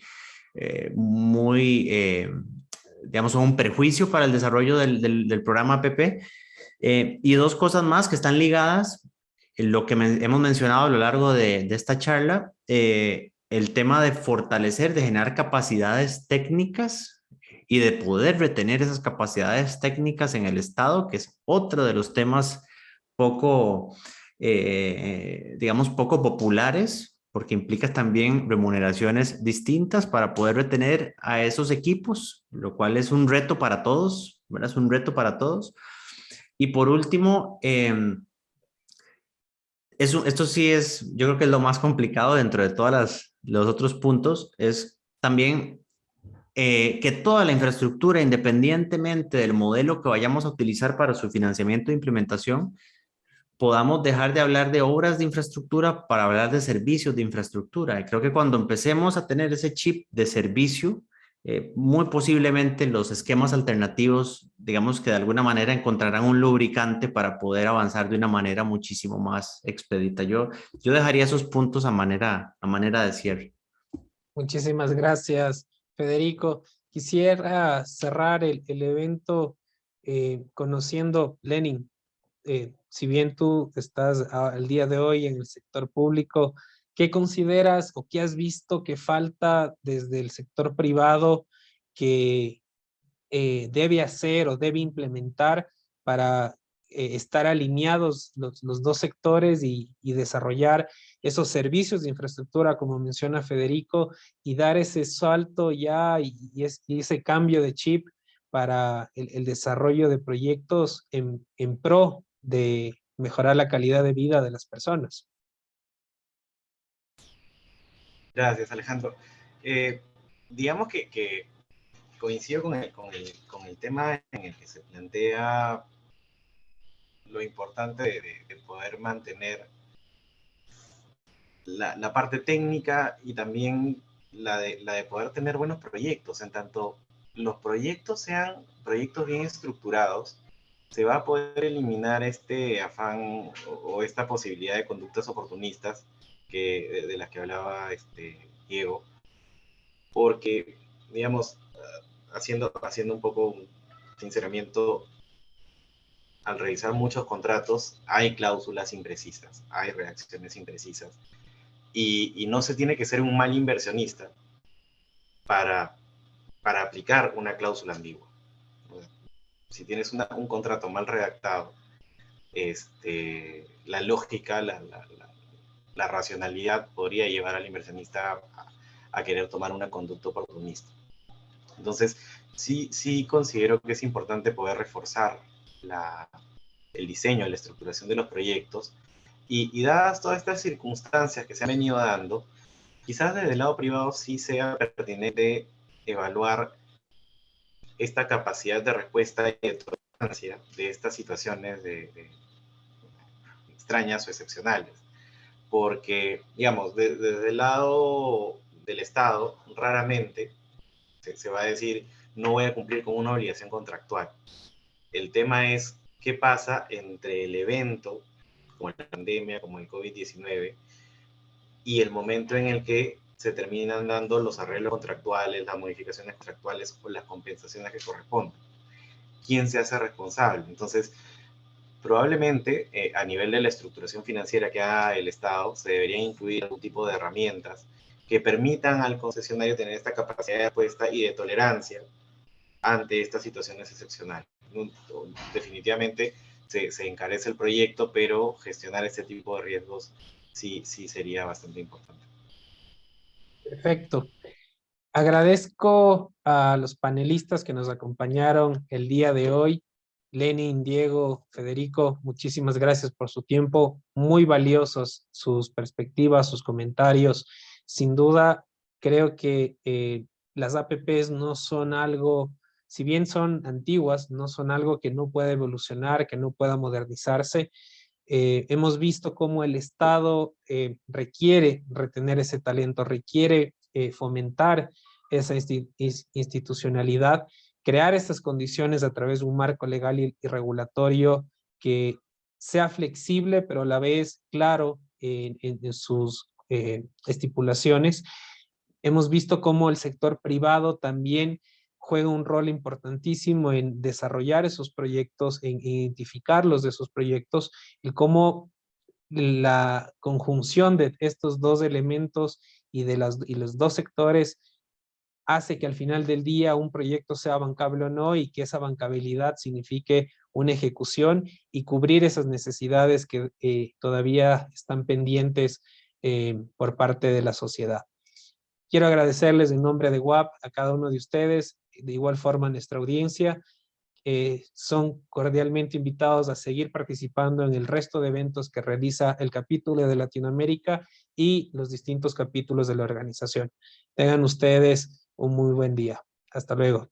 digamos, son un perjuicio para el desarrollo del programa APP. Y 2 cosas más que están ligadas, lo que hemos mencionado a lo largo de esta charla, el tema de fortalecer, de generar capacidades técnicas y de poder retener esas capacidades técnicas en el Estado, que es otro de los temas poco, digamos, poco populares, porque implica también remuneraciones distintas para poder retener a esos equipos, lo cual es un reto para todos, ¿verdad? Es un reto para todos. Y por último, esto sí es, yo creo que es lo más complicado dentro de todos los otros puntos, es también que toda la infraestructura, independientemente del modelo que vayamos a utilizar para su financiamiento e implementación, podamos dejar de hablar de obras de infraestructura para hablar de servicios de infraestructura. Y creo que cuando empecemos a tener ese chip de servicio, muy posiblemente los esquemas alternativos, digamos que de alguna manera encontrarán un lubricante para poder avanzar de una manera muchísimo más expedita. Yo dejaría esos puntos a manera de cierre. Muchísimas gracias, Federico. Quisiera cerrar el evento conociendo, Lenin, si bien tú estás al día de hoy en el sector público, ¿qué consideras o qué has visto que falta desde el sector privado que debe hacer o debe implementar para estar alineados los 2 sectores y desarrollar esos servicios de infraestructura, como menciona Federico, y dar ese salto ya y ese cambio de chip para el desarrollo de proyectos en pro de mejorar la calidad de vida de las personas? Gracias, Alejandro. Digamos que coincido con el tema en el que se plantea lo importante de poder mantener la parte técnica y también la de poder tener buenos proyectos. En tanto los proyectos sean proyectos bien estructurados, se va a poder eliminar este afán o esta posibilidad de conductas oportunistas de las que hablaba Diego, porque, digamos, haciendo un poco un sinceramiento, al revisar muchos contratos hay cláusulas imprecisas, hay redacciones imprecisas, y no se tiene que ser un mal inversionista para aplicar una cláusula ambigua. Si tienes un contrato mal redactado, la lógica, la racionalidad podría llevar al inversionista a querer tomar una conducta oportunista. Entonces, sí considero que es importante poder reforzar el diseño, la estructuración de los proyectos, y dadas todas estas circunstancias que se han venido dando, quizás desde el lado privado sí sea pertinente evaluar esta capacidad de respuesta y de tolerancia de estas situaciones de extrañas o excepcionales. Porque, digamos, desde el lado del Estado, raramente se va a decir, no voy a cumplir con una obligación contractual. El tema es qué pasa entre el evento, como la pandemia, como el COVID-19, y el momento en el que se terminan dando los arreglos contractuales, las modificaciones contractuales o las compensaciones que corresponden. ¿Quién se hace responsable? Entonces, probablemente a nivel de la estructuración financiera que haga el Estado, se deberían incluir algún tipo de herramientas que permitan al concesionario tener esta capacidad de respuesta y de tolerancia ante estas situaciones excepcionales. Definitivamente se encarece el proyecto, pero gestionar este tipo de riesgos sí sería bastante importante. Perfecto. Agradezco a los panelistas que nos acompañaron el día de hoy. Lenin, Diego, Federico, muchísimas gracias por su tiempo. Muy valiosos sus perspectivas, sus comentarios. Sin duda, creo que las APPs no son algo, si bien son antiguas, no son algo que no pueda evolucionar, que no pueda modernizarse. Hemos visto cómo el Estado requiere retener ese talento, requiere fomentar esa institucionalidad, crear estas condiciones a través de un marco legal y regulatorio que sea flexible, pero a la vez claro en sus estipulaciones. Hemos visto cómo el sector privado también juega un rol importantísimo en desarrollar esos proyectos, en identificarlos de esos proyectos, y cómo la conjunción de estos dos elementos y de los dos sectores hace que al final del día un proyecto sea bancable o no, y que esa bancabilidad signifique una ejecución y cubrir esas necesidades que todavía están pendientes por parte de la sociedad. Quiero agradecerles en nombre de WAP a cada uno de ustedes, de igual forma a nuestra audiencia. Son cordialmente invitados a seguir participando en el resto de eventos que realiza el capítulo de Latinoamérica y los distintos capítulos de la organización. Tengan ustedes un muy buen día. Hasta luego.